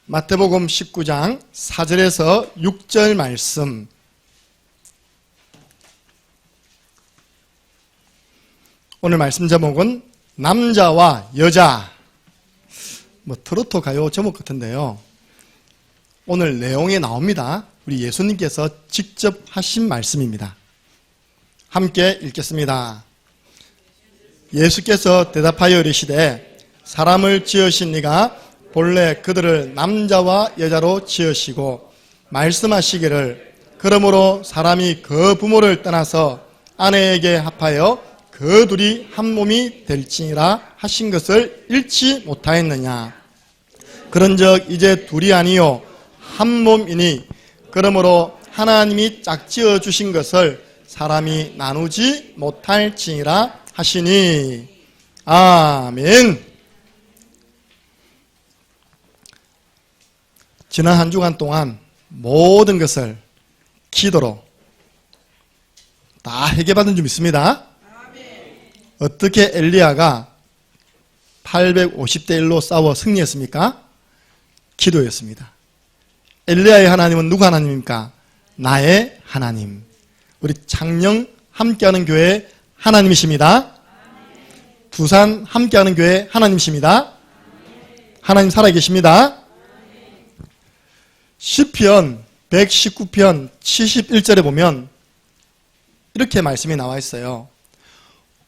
마태복음 19장 4절에서 6절 말씀. 오늘 말씀 제목은 남자와 여자. 트로트 가요 제목 같은데요. 오늘 내용에 나옵니다. 우리 예수님께서 직접 하신 말씀입니다. 함께 읽겠습니다. 예수께서 대답하여 이르시되 사람을 지으신 이가 본래 그들을 남자와 여자로 지으시고 말씀하시기를 그러므로 사람이 그 부모를 떠나서 아내에게 합하여 그 둘이 한 몸이 될지니라 하신 것을 잃지 못하였느냐. 그런즉 이제 둘이 아니요 한 몸이니 그러므로 하나님이 짝지어 주신 것을 사람이 나누지 못할지니라 하시니. 아멘. 지난 한 주간 동안 모든 것을 기도로 다 해결받은 줄 믿습니다. 어떻게 엘리야가 850대 1로 싸워 승리했습니까? 기도였습니다. 엘리야의 하나님은 누구 하나님입니까? 나의 하나님. 우리 창녕 함께하는 교회 하나님이십니다. 부산 함께하는 교회 하나님이십니다. 하나님 살아계십니다. 시편 119편 71절에 보면 이렇게 말씀이 나와 있어요.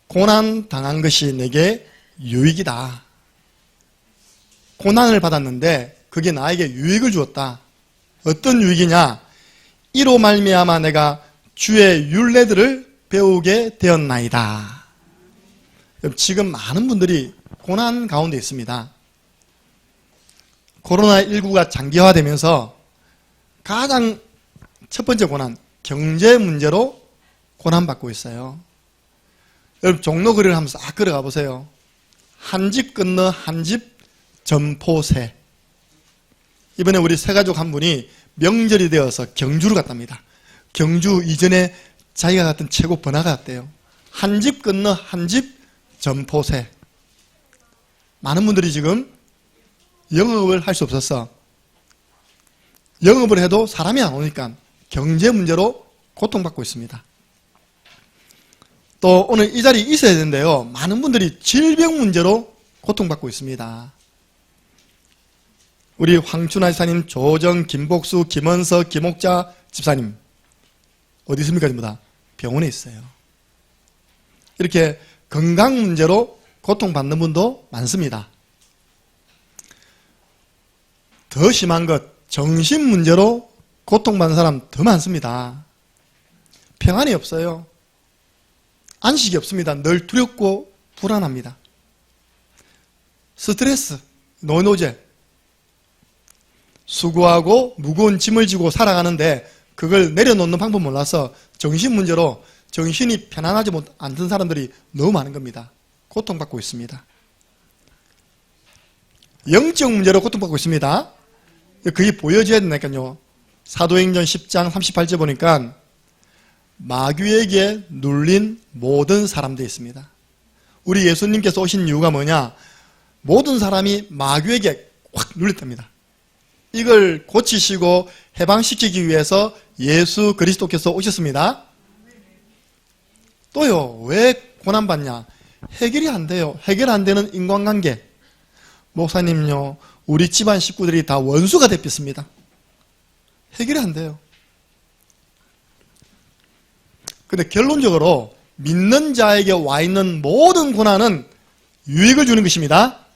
고난 당한 것이 내게 유익이다. 고난을 받았는데 그게 나에게 유익을 주었다. 어떤 유익이냐? 이로 말미암아 내가 주의 율례들을 배우게 되었나이다. 지금 많은 분들이 고난 가운데 있습니다. 코로나19가 장기화되면서 가장 첫 번째 고난, 경제 문제로 고난받고 있어요. 여러분 종로거리를 한번 싹 걸어가 보세요. 한 집 건너 한 집 점포세. 이번에 우리 새가족 한 분이 명절이 되어서 경주를 갔답니다. 경주 이전에 자기가 갔던 최고 번화가 갔대요. 한 집 건너 한 집 점포세. 많은 분들이 지금 영업을 할 수 없어서 영업을 해도 사람이 안 오니까 경제 문제로 고통받고 있습니다. 또 오늘 이 자리에 있어야 되는데요. 많은 분들이 질병 문제로 고통받고 있습니다. 우리 황춘아 지사님, 조정, 김복수, 김원서, 김옥자 집사님 어디 있습니까? 전부 다 병원에 있어요. 이렇게 건강 문제로 고통받는 분도 많습니다. 더 심한 것 정신 문제로 고통받는 사람 더 많습니다. 평안이 없어요. 안식이 없습니다. 늘 두렵고 불안합니다. 스트레스, 노노제, 수고하고 무거운 짐을 지고 살아가는데 그걸 내려놓는 방법 몰라서 정신 문제로 정신이 편안하지 않던 사람들이 너무 많은 겁니다. 고통받고 있습니다. 영적 문제로 고통받고 있습니다. 그게 보여져야 된다니까요. 사도행전 10장 38절 보니까 마귀에게 눌린 모든 사람들이 있습니다. 우리 예수님께서 오신 이유가 뭐냐? 모든 사람이 마귀에게 확 눌렸답니다. 이걸 고치시고 해방시키기 위해서 예수 그리스도께서 오셨습니다. 또요, 왜 고난받냐? 해결이 안 돼요. 해결 안 되는 인간관계. 목사님요, 우리 집안 식구들이 다 원수가 됐습니다. 해결이 안 돼요. 근데 결론적으로 믿는 자에게 와 있는 모든 고난은 유익을 주는 것입니다.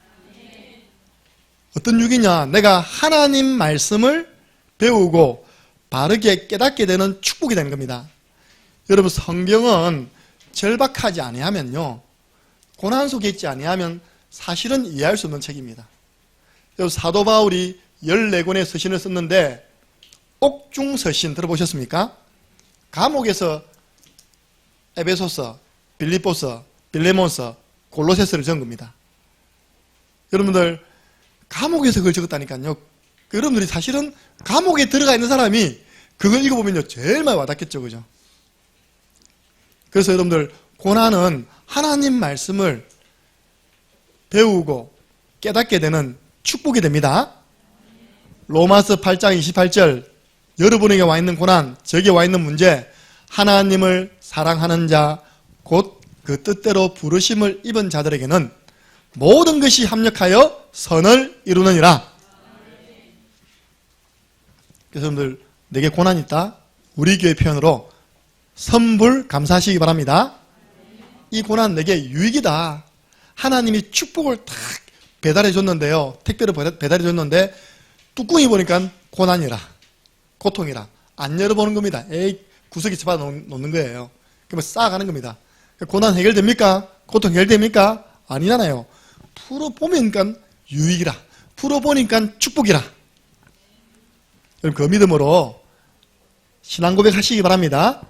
어떤 유익이냐? 내가 하나님 말씀을 배우고 바르게 깨닫게 되는 축복이 되는 겁니다. 여러분 성경은 절박하지 아니하면요, 고난 속에 있지 아니하면 사실은 이해할 수 없는 책입니다. 사도 바울이 14권의 서신을 썼는데 옥중서신 들어보셨습니까? 감옥에서 에베소서, 빌립보서, 빌레몬서, 골로새서를 적은 겁니다. 여러분들 감옥에서 그걸 적었다니까요. 여러분들이 사실은 감옥에 들어가 있는 사람이 그걸 읽어보면요 제일 많이 와닿겠죠. 그죠? 그래서 여러분들 고난은 하나님 말씀을 배우고 깨닫게 되는 축복이 됩니다. 로마서 8장 28절 여러분에게 와 있는 고난, 저에게 와 있는 문제, 하나님을 사랑하는 자, 곧 그 뜻대로 부르심을 입은 자들에게는 모든 것이 합력하여 선을 이루느니라. 그래서 여러분들 내게 고난이 있다? 우리 교회 표현으로 선불 감사하시기 바랍니다. 이 고난 내게 유익이다. 하나님이 축복을 딱 배달해 줬는데요. 택배로 배달해 줬는데 뚜껑이 보니까 고난이라, 고통이라. 안 열어보는 겁니다. 에이, 구석에 집어 놓는 거예요. 그러면 쌓아가는 겁니다. 고난 해결됩니까? 고통 해결됩니까? 아니잖아요. 풀어보니까 유익이라, 풀어보니까 축복이라. 여러분 그 믿음으로 신앙 고백하시기 바랍니다.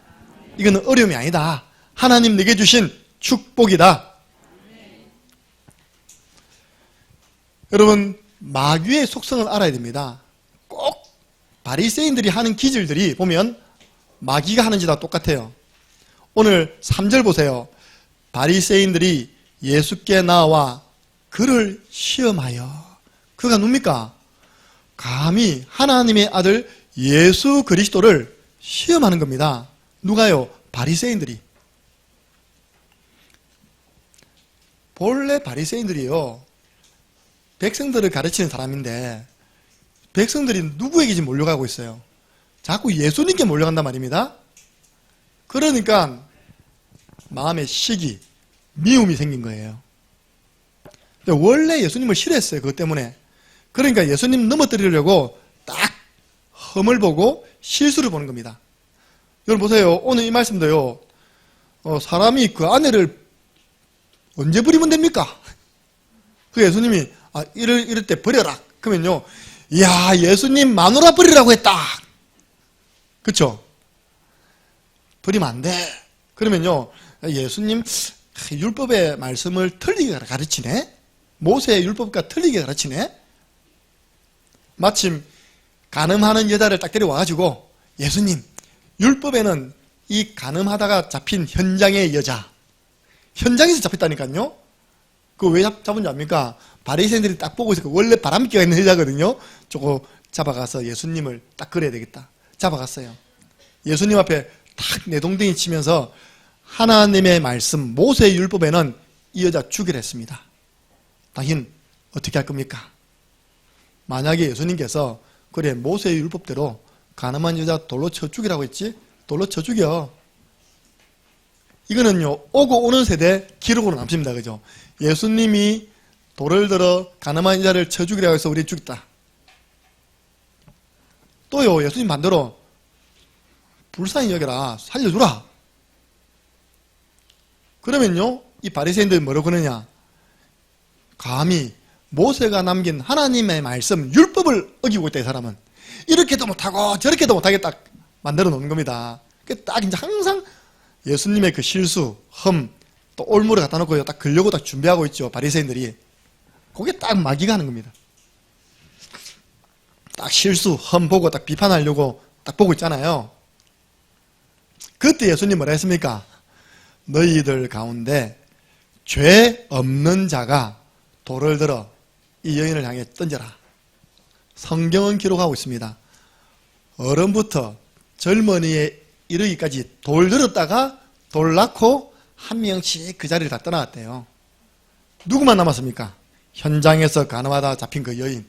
이거는 어려움이 아니다. 하나님 내게 주신 축복이다. 여러분 마귀의 속성을 알아야 됩니다. 꼭 바리새인들이 하는 기질들이 보면 마귀가 하는 짓과 똑같아요. 오늘 3절 보세요. 바리새인들이 예수께 나와 그를 시험하여. 그가 누굽니까? 감히 하나님의 아들 예수 그리스도를 시험하는 겁니다. 누가요? 바리새인들이. 본래 바리새인들이요, 백성들을 가르치는 사람인데 백성들이 누구에게 지금 몰려가고 있어요? 자꾸 예수님께 몰려간단 말입니다. 그러니까 마음에 시기, 미움이 생긴 거예요. 원래 예수님을 싫어했어요. 그것 때문에. 그러니까 예수님 넘어뜨리려고 딱 험을 보고 실수를 보는 겁니다. 여러분 보세요. 오늘 이 말씀도요, 사람이 그 아내를 언제 버리면 됩니까? 그 예수님이 이럴 때 버려라. 그러면요, 이야, 예수님 마누라 버리라고 했다. 그쵸? 버리면 안 돼. 그러면요, 예수님 율법의 말씀을 틀리게 가르치네? 모세의 율법과 틀리게 가르치네? 마침 간음하는 여자를 딱 데려와가지고, 예수님, 율법에는 이 간음하다가 잡힌 현장의 여자, 현장에서 잡혔다니까요? 그거 왜 잡은 줄 압니까? 바리새인들이 딱 보고 있어요. 원래 바람기가 있는 여자거든요. 저거 잡아가서 예수님을 딱 그려야 되겠다. 잡아갔어요. 예수님 앞에 탁 내동댕이 치면서 하나님의 말씀, 모세의 율법에는 이 여자 죽이라 했습니다. 당신 어떻게 할 겁니까? 만약에 예수님께서 그래 모세의 율법대로 가늠한 여자 돌로 쳐 죽이라고 했지? 돌로 쳐 죽여. 이거는요, 오고 오는 세대 기록으로 남습니다. 그죠? 예수님이 돌을 들어 가늠한 여자를 쳐 죽이라고 해서 우리 죽였다. 또요, 예수님 반대로 불쌍히 여겨라, 살려주라. 그러면요, 이 바리새인들이 뭐라고 그러냐? 감히 모세가 남긴 하나님의 말씀, 율법을 어기고 있다, 이 사람은. 이렇게도 못하고 저렇게도 못하게 딱 만들어 놓는 겁니다. 딱 이제 항상 예수님의 그 실수, 흠, 또 올무를 갖다 놓고 딱 걸려고 딱 준비하고 있죠, 바리새인들이. 그게 딱 마귀가 하는 겁니다. 딱 실수, 흠 보고 딱 비판하려고 딱 보고 있잖아요. 그때 예수님 뭐라 했습니까? 너희들 가운데 죄 없는 자가 돌을 들어 이 여인을 향해 던져라. 성경은 기록하고 있습니다. 어른부터 젊은이에 이르기까지 돌 들었다가 돌 낳고 한 명씩 그 자리를 다 떠나갔대요. 누구만 남았습니까? 현장에서 간음하다 잡힌 그 여인.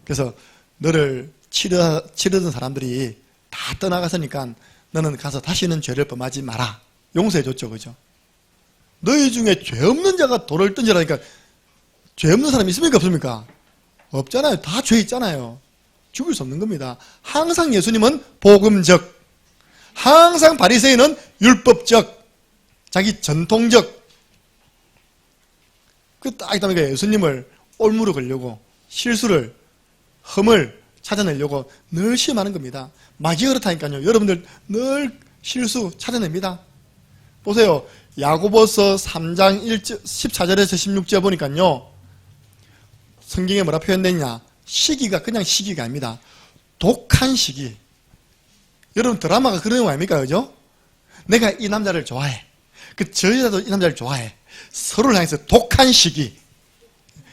그래서 너를 치르던 사람들이 다 떠나갔으니까 너는 가서 다시는 죄를 범하지 마라. 용서해줬죠. 그죠? 너희 중에 죄 없는 자가 돌을 던지라니까 죄 없는 사람이 있습니까? 없습니까? 없잖아요. 다 죄 있잖아요. 죽일 수 없는 겁니다. 항상 예수님은 복음적, 항상 바리새인은 율법적, 자기 전통적. 딱 있다니까 예수님을 올무로 걸려고, 실수를, 흠을 찾아내려고 늘 시험하는 겁니다. 마귀가 그렇다니까요. 여러분들 늘 실수 찾아냅니다. 보세요. 야고보서 3장 14절에서 16절 보니까요, 성경에 뭐라 표현됐냐? 시기가 그냥 시기가 아닙니다. 독한 시기. 여러분 드라마가 그런 내용 아닙니까? 그죠? 내가 이 남자를 좋아해. 저 여자도 이 남자를 좋아해. 서로를 향해서 독한 시기.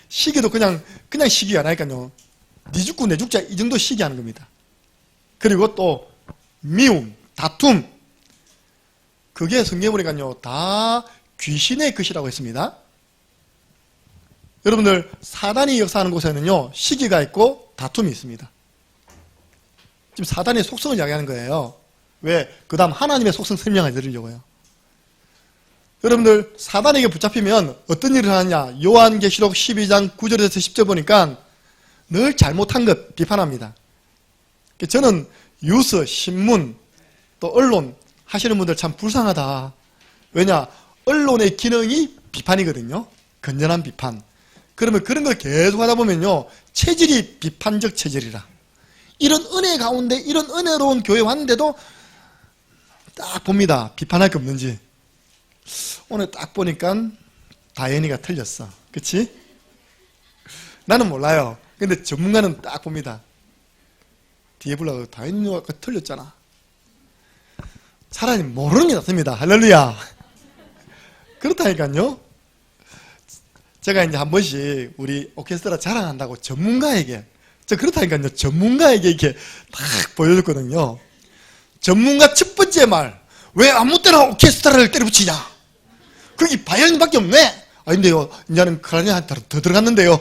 시기도 그냥 그냥 시기 안 하니까요. 네 죽고 내 죽자 이 정도 시기하는 겁니다. 그리고 또 미움, 다툼, 그게 성경에 보니까요 다 귀신의 것이라고 했습니다. 여러분들 사단이 역사하는 곳에는요 시기가 있고 다툼이 있습니다. 지금 사단의 속성을 이야기하는 거예요. 왜? 그 다음 하나님의 속성 설명해 드리려고요. 여러분들 사단에게 붙잡히면 어떤 일을 하느냐. 요한계시록 12장 9절에서 10절 보니까 늘 잘못한 것 비판합니다. 저는 뉴스, 신문, 또 언론 하시는 분들 참 불쌍하다. 왜냐? 언론의 기능이 비판이거든요. 건전한 비판. 그러면 그런 걸 계속 하다 보면요 체질이 비판적 체질이라. 이런 은혜 가운데 이런 은혜로운 교회 왔는데도 딱 봅니다. 비판할 게 없는지. 오늘 딱 보니까 다현이가 틀렸어. 그치? 나는 몰라요. 근데 전문가는 딱 봅니다. 뒤에 보려고 다현이가 틀렸잖아. 차라리 모르는 게 낫습니다. 할렐루야. 그렇다니까요. 제가 이제 한 번씩 우리 오케스트라 자랑한다고 전문가에게, 저 그렇다니까요. 전문가에게 이렇게 딱 보여줬거든요. 전문가 첫 번째 말, 왜 아무 때나 오케스트라를 때려붙이냐? 거기 바이올린밖에 없네? 아닌데요. 이제는 클라리넷 더 들어갔는데요.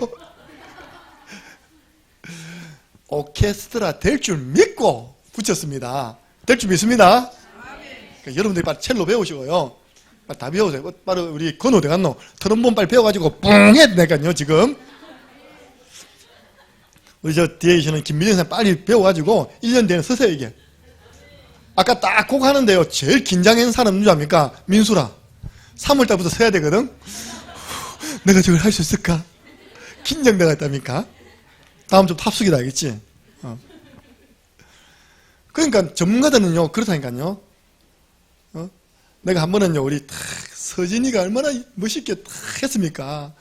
오케스트라 될 줄 믿고 붙였습니다. 될 줄 믿습니다. 그러니까 여러분들이 빨리 첼로 배우시고요. 빨리 다 배우세요. 빨리 우리 건 어디 갔노? 트럼본 빨리 배워가지고 뿡 했네까요 지금. 우리 저 뒤에 계시는 김민정 선생 빨리 배워가지고 1년 뒤에는 서세요 이게. 아까 딱 곡 하는데요. 제일 긴장한 사람 누구 압니까? 민수라. 3월달부터 서야 되거든. 내가 저걸 할 수 있을까? 긴장되가 있답니까? 다음 주 탑숙이다 알겠지? 그러니까 전문가들은요 그렇다니까요. 내가 한 번은요 우리 서진이가 얼마나 멋있게 탁 했습니까?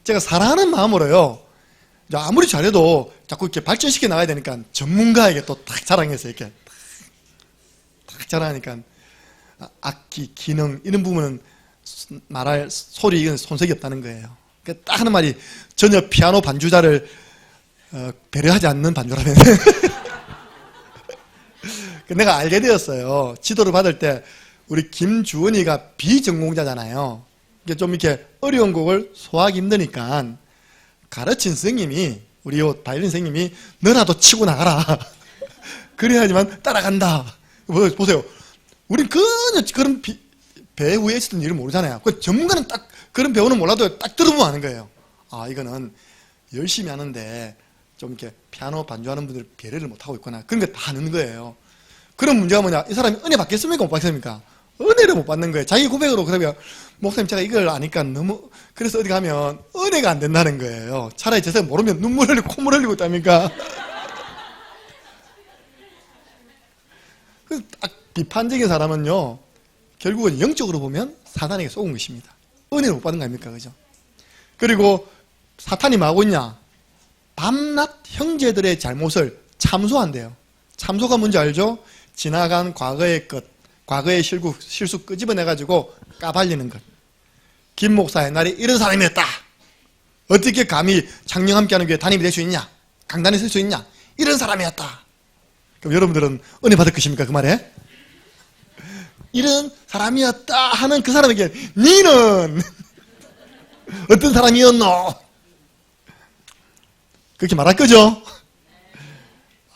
제가 사랑하는 마음으로요 아무리 잘해도 자꾸 이렇게 발전시켜 나가야 되니까 전문가에게 또 탁 자랑해서 이렇게 탁 자랑하니까 악기, 기능 이런 부분은 말할 소리 이건 손색이 없다는 거예요. 그러니까 딱 하는 말이 전혀 피아노 반주자를 배려하지 않는 반주라면 내가 알게 되었어요. 지도를 받을 때 우리 김주원이가 비전공자잖아요. 좀 이렇게 어려운 곡을 소화하기 힘드니까 가르친 선생님이 우리 바이올린 선생님이 너라도 치고 나가라. 그래야지만 따라간다. 보세요. 우린 전혀 그런 배우에 있었던 일을 모르잖아요. 그 전문가는 딱 그런 배우는 몰라도 딱 들어보면 아는 거예요. 아 이거는 열심히 하는데 좀 이렇게 피아노 반주하는 분들 배려를 못하고 있구나. 그런 게 다 아는 거예요. 그런 문제가 뭐냐? 이 사람이 은혜 받겠습니까? 못 받겠습니까? 은혜를 못 받는 거예요. 자기 고백으로 그러면 목사님 제가 이걸 아니까 너무 그래서 어디 가면 은혜가 안 된다는 거예요. 차라리 제 사람 모르면 눈물 흘리고 콧물 흘리고 있답니까? 그 딱 비판적인 사람은요 결국은 영적으로 보면 사단에게 속은 것입니다. 은혜를 못 받는 거 아닙니까? 그죠? 그리고 사탄이 뭐 하고 있냐? 밤낮 형제들의 잘못을 참소한대요. 참소가 뭔지 알죠? 지나간 과거의 것, 과거의 실수 끄집어내가지고 까발리는 것. 김 목사 옛날에 이런 사람이었다. 어떻게 감히 창녕 함께하는 교회 담임이 될 수 있냐? 강단에 설 수 있냐? 이런 사람이었다. 그럼 여러분들은 은혜 받을 것입니까? 그 말에? 이런 사람이었다 하는 그 사람에게 니는 어떤 사람이었노? 그렇게 말할 거죠?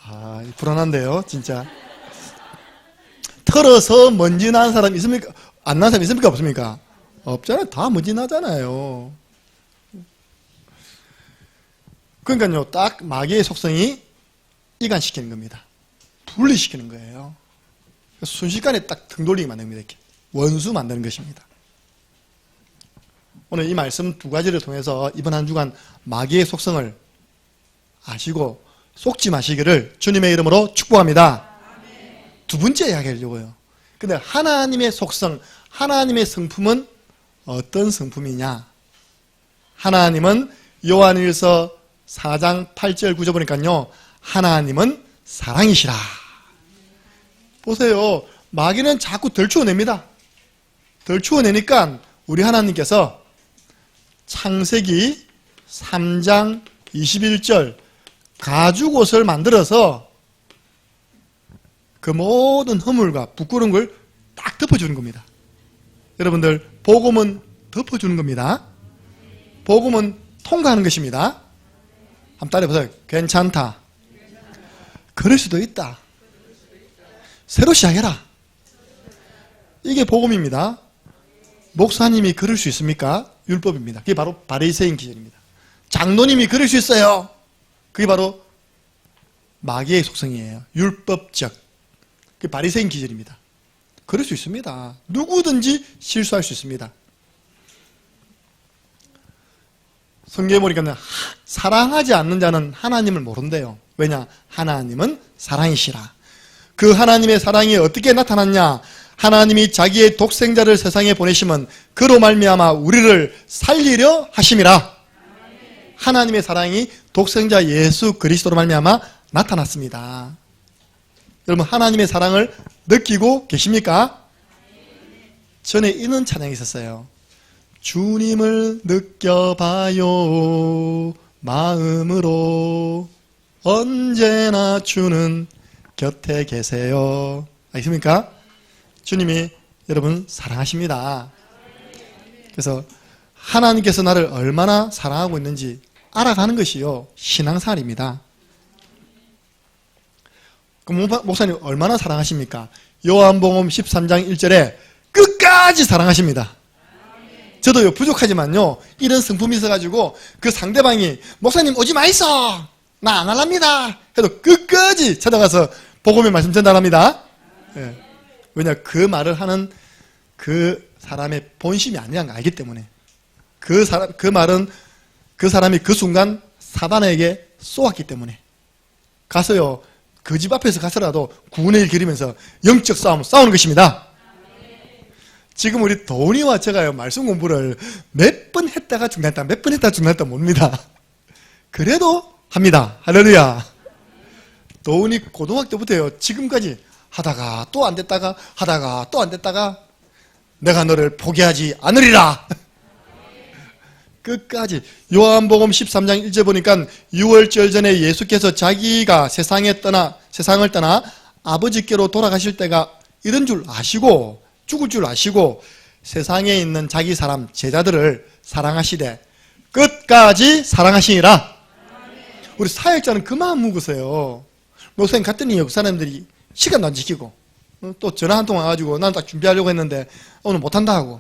아, 불안한데요, 진짜. 털어서 먼지 난 사람 있습니까? 안 난 사람 있습니까? 없습니까? 없잖아요. 다 먼지 나잖아요. 그러니까요, 딱 마귀의 속성이 이간시키는 겁니다. 분리시키는 거예요. 순식간에 딱 등 돌리게 만듭니다. 이렇게. 원수 만드는 것입니다. 오늘 이 말씀 두 가지를 통해서 이번 한 주간 마귀의 속성을 아시고 속지 마시기를 주님의 이름으로 축복합니다. 두 번째 이야기 하려고요. 근데 하나님의 속성, 하나님의 성품은 어떤 성품이냐? 하나님은 요한일서 4장 8절 9절 보니까요. 하나님은 사랑이시라. 보세요. 마귀는 자꾸 덜 추워냅니다. 덜 추워내니까 우리 하나님께서 창세기 3장 21절 가죽옷을 만들어서 그 모든 허물과 부끄러운 걸 딱 덮어주는 겁니다. 여러분들, 복음은 덮어주는 겁니다. 복음은 통과하는 것입니다. 한번 따라해보세요. 괜찮다. 그럴 수도 있다. 새로 시작해라. 이게 복음입니다. 목사님이 그럴 수 있습니까? 율법입니다. 그게 바로 바리새인 기준입니다. 장로님이 그럴 수 있어요. 그게 바로 마귀의 속성이에요. 율법적. 그게 바리새인 기준입니다. 그럴 수 있습니다. 누구든지 실수할 수 있습니다. 성경에 보니까 사랑하지 않는 자는 하나님을 모른대요. 왜냐? 하나님은 사랑이시라. 그 하나님의 사랑이 어떻게 나타났냐? 하나님이 자기의 독생자를 세상에 보내시면 그로 말미암아 우리를 살리려 하심이라. 하나님의 사랑이 독생자 예수 그리스도로 말미암아 나타났습니다. 여러분, 하나님의 사랑을 느끼고 계십니까? 전에 이런 찬양이 있었어요. 주님을 느껴봐요 마음으로 언제나 주는 곁에 계세요. 아십니까? 주님이 여러분 사랑하십니다. 그래서 하나님께서 나를 얼마나 사랑하고 있는지 알아가는 것이요 신앙생활입니다. 그럼 목사님 얼마나 사랑하십니까? 요한복음 13장 1절에 끝까지 사랑하십니다. 저도요 부족하지만요 이런 성품이 있어가지고 그 상대방이 목사님 오지 마이소 나 안 할랍니다 해도 끝까지 찾아가서 복음의 말씀 전달합니다. 예. 왜냐? 그 말을 하는 그 사람의 본심이 아니라는 걸 알기 때문에 그 말은 그 사람이 그 순간 사단에게 쏘았기 때문에 가서요 그 집 앞에서 가서라도 구원의 일 기리면서 영적 싸움 싸우는 것입니다. 지금 우리 도훈이와 제가요 말씀 공부를 몇 번 했다가 중단했다 몇 번 했다가 중단했다 봅니다. 그래도 합니다. 할렐루야. 도훈이 고등학교 때부터요 지금까지 하다가 또 안 됐다가 하다가 또 안 됐다가 내가 너를 포기하지 않으리라. 끝까지. 요한복음 13장 1절 보니까 6월절 전에 예수께서 자기가 세상을 떠나 아버지께로 돌아가실 때가 이런 줄 아시고 죽을 줄 아시고 세상에 있는 자기 사람 제자들을 사랑하시되 끝까지 사랑하시니라. 우리 사역자는 그만 묵으세요. 목사님 갔더니 그 사람들이 시간도 안 지키고 또 전화 한 통 와가지고 난 딱 준비하려고 했는데 오늘 못한다 하고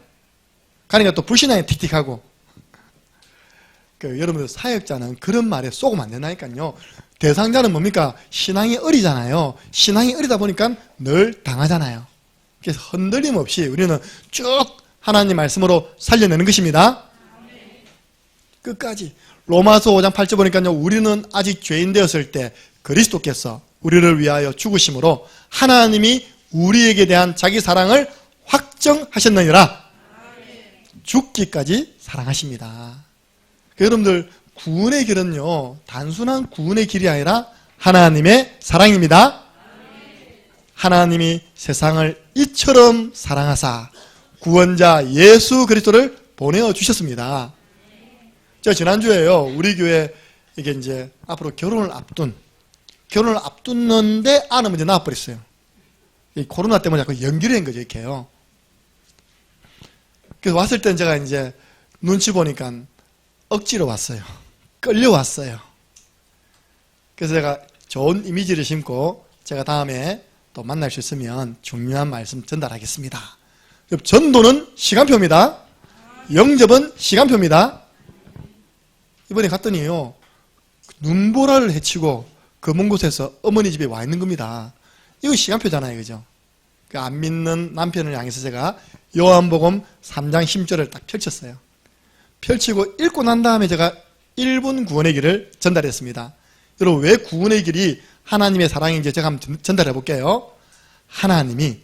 가니까 또 불신앙이 틱틱하고. 여러분들 사역자는 그런 말에 속으면 안 된다니까요. 대상자는 뭡니까? 신앙이 어리잖아요. 신앙이 어리다 보니까 늘 당하잖아요. 그래서 흔들림 없이 우리는 쭉 하나님 말씀으로 살려내는 것입니다. 끝까지. 로마서 5장 8절 보니까요. 우리는 아직 죄인 되었을 때 그리스도께서 우리를 위하여 죽으심으로 하나님이 우리에게 대한 자기 사랑을 확정하셨느니라. 죽기까지 사랑하십니다. 여러분들 구원의 길은요 단순한 구원의 길이 아니라 하나님의 사랑입니다. 하나님이 세상을 이처럼 사랑하사 구원자 예수 그리스도를 보내주셨습니다. 제가 지난주에요 우리 교회 이게 이제 앞으로 결혼을 앞두는데 아는 문제 나와버렸어요. 이 코로나 때문에 자꾸 연기를 한 거죠 이렇게요. 그래서 왔을 때는 제가 이제 눈치 보니까 억지로 왔어요. 끌려왔어요. 그래서 제가 좋은 이미지를 심고 제가 다음에 또 만날 수 있으면 중요한 말씀 전달하겠습니다. 전도는 시간표입니다. 영접은 시간표입니다. 이번에 갔더니요 눈보라를 헤치고 그 먼 곳에서 어머니 집에 와 있는 겁니다. 이거 시간표잖아요. 그죠? 안 믿는 남편을 향해서 제가 요한복음 3장 10절을 딱 펼쳤어요. 펼치고 읽고 난 다음에 제가 1분 구원의 길을 전달했습니다. 여러분 왜 구원의 길이 하나님의 사랑인지 제가 한번 전달해 볼게요. 하나님이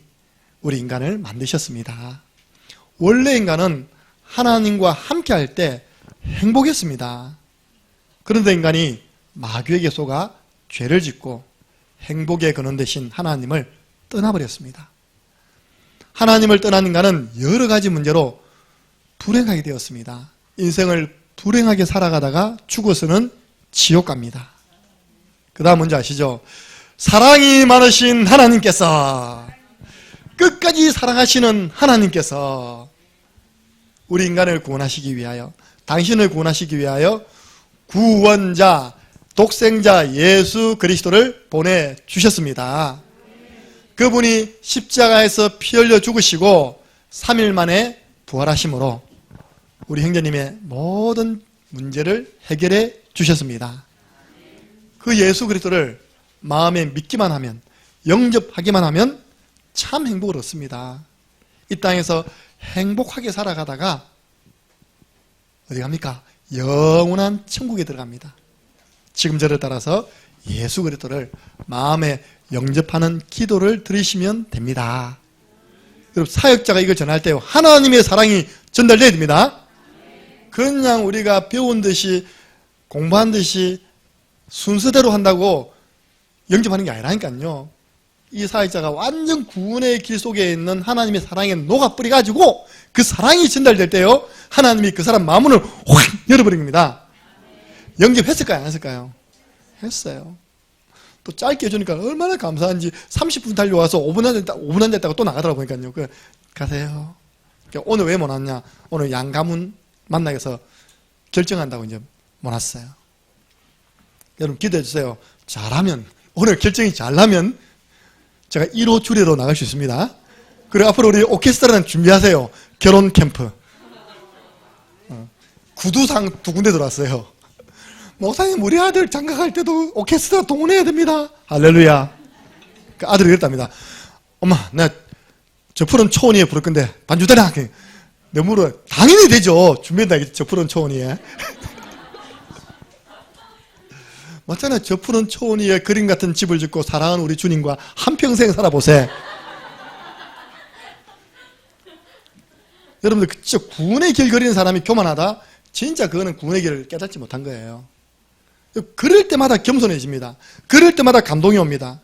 우리 인간을 만드셨습니다. 원래 인간은 하나님과 함께 할 때 행복했습니다. 그런데 인간이 마귀에게 속아 죄를 짓고 행복의 근원 대신 하나님을 떠나버렸습니다. 하나님을 떠난 인간은 여러 가지 문제로 불행하게 되었습니다. 인생을 불행하게 살아가다가 죽어서는 지옥 갑니다. 그 다음 뭔지 아시죠? 사랑이 많으신 하나님께서, 끝까지 사랑하시는 하나님께서 우리 인간을 구원하시기 위하여, 당신을 구원하시기 위하여 구원자, 독생자 예수 그리스도를 보내주셨습니다. 그분이 십자가에서 피 흘려 죽으시고 3일 만에 부활하심으로 우리 형제님의 모든 문제를 해결해 주셨습니다. 그 예수 그리스도를 마음에 믿기만 하면, 영접하기만 하면 참 행복을 얻습니다. 이 땅에서 행복하게 살아가다가 어디 갑니까? 영원한 천국에 들어갑니다. 지금 저를 따라서 예수 그리스도를 마음에 영접하는 기도를 드리시면 됩니다. 여러분, 사역자가 이걸 전할 때 하나님의 사랑이 전달돼야 됩니다. 그냥 우리가 배운 듯이, 공부한 듯이 순서대로 한다고 영접하는 게 아니라니까요. 이 사역자가 완전 구원의 길 속에 있는 하나님의 사랑에 녹아버려가지고 그 사랑이 전달될 때요, 하나님이 그 사람 마음문을 확 열어버린 겁니다. 영접했을까요? 안 했을까요? 했어요. 또 짧게 해주니까 얼마나 감사한지 30분 달려와서 5분 안 됐다고 또 나가더라고. 보니까요. 가세요. 오늘 왜 못 왔냐? 오늘 양가문 만나기 위해서 결정한다고 이제 못 왔어요. 여러분 기대해 주세요. 잘하면, 오늘 결정이 잘 나면 제가 1호 주례로 나갈 수 있습니다. 그리고 앞으로 우리 오케스트라는 준비하세요. 결혼 캠프. 구두상 2군데 들어왔어요. 목사님, 우리 아들 장가갈 때도 오케스트라 동원해야 됩니다. 할렐루야. 그 아들이 그랬답니다. 엄마, 나 저 푸른 초원이에 부를 건데 반주 되나? 내 물어. 당연히 되죠. 준비한다. 저 푸른 초원이에. 맞잖아요. 저 푸른 초원이에 그림 같은 집을 짓고 사랑하는 우리 주님과 한평생 살아보세요. 여러분들, 진짜 구원의 길 그리는 사람이 교만하다? 진짜 그거는 구원의 길을 깨닫지 못한 거예요. 그럴 때마다 겸손해집니다. 그럴 때마다 감동이 옵니다.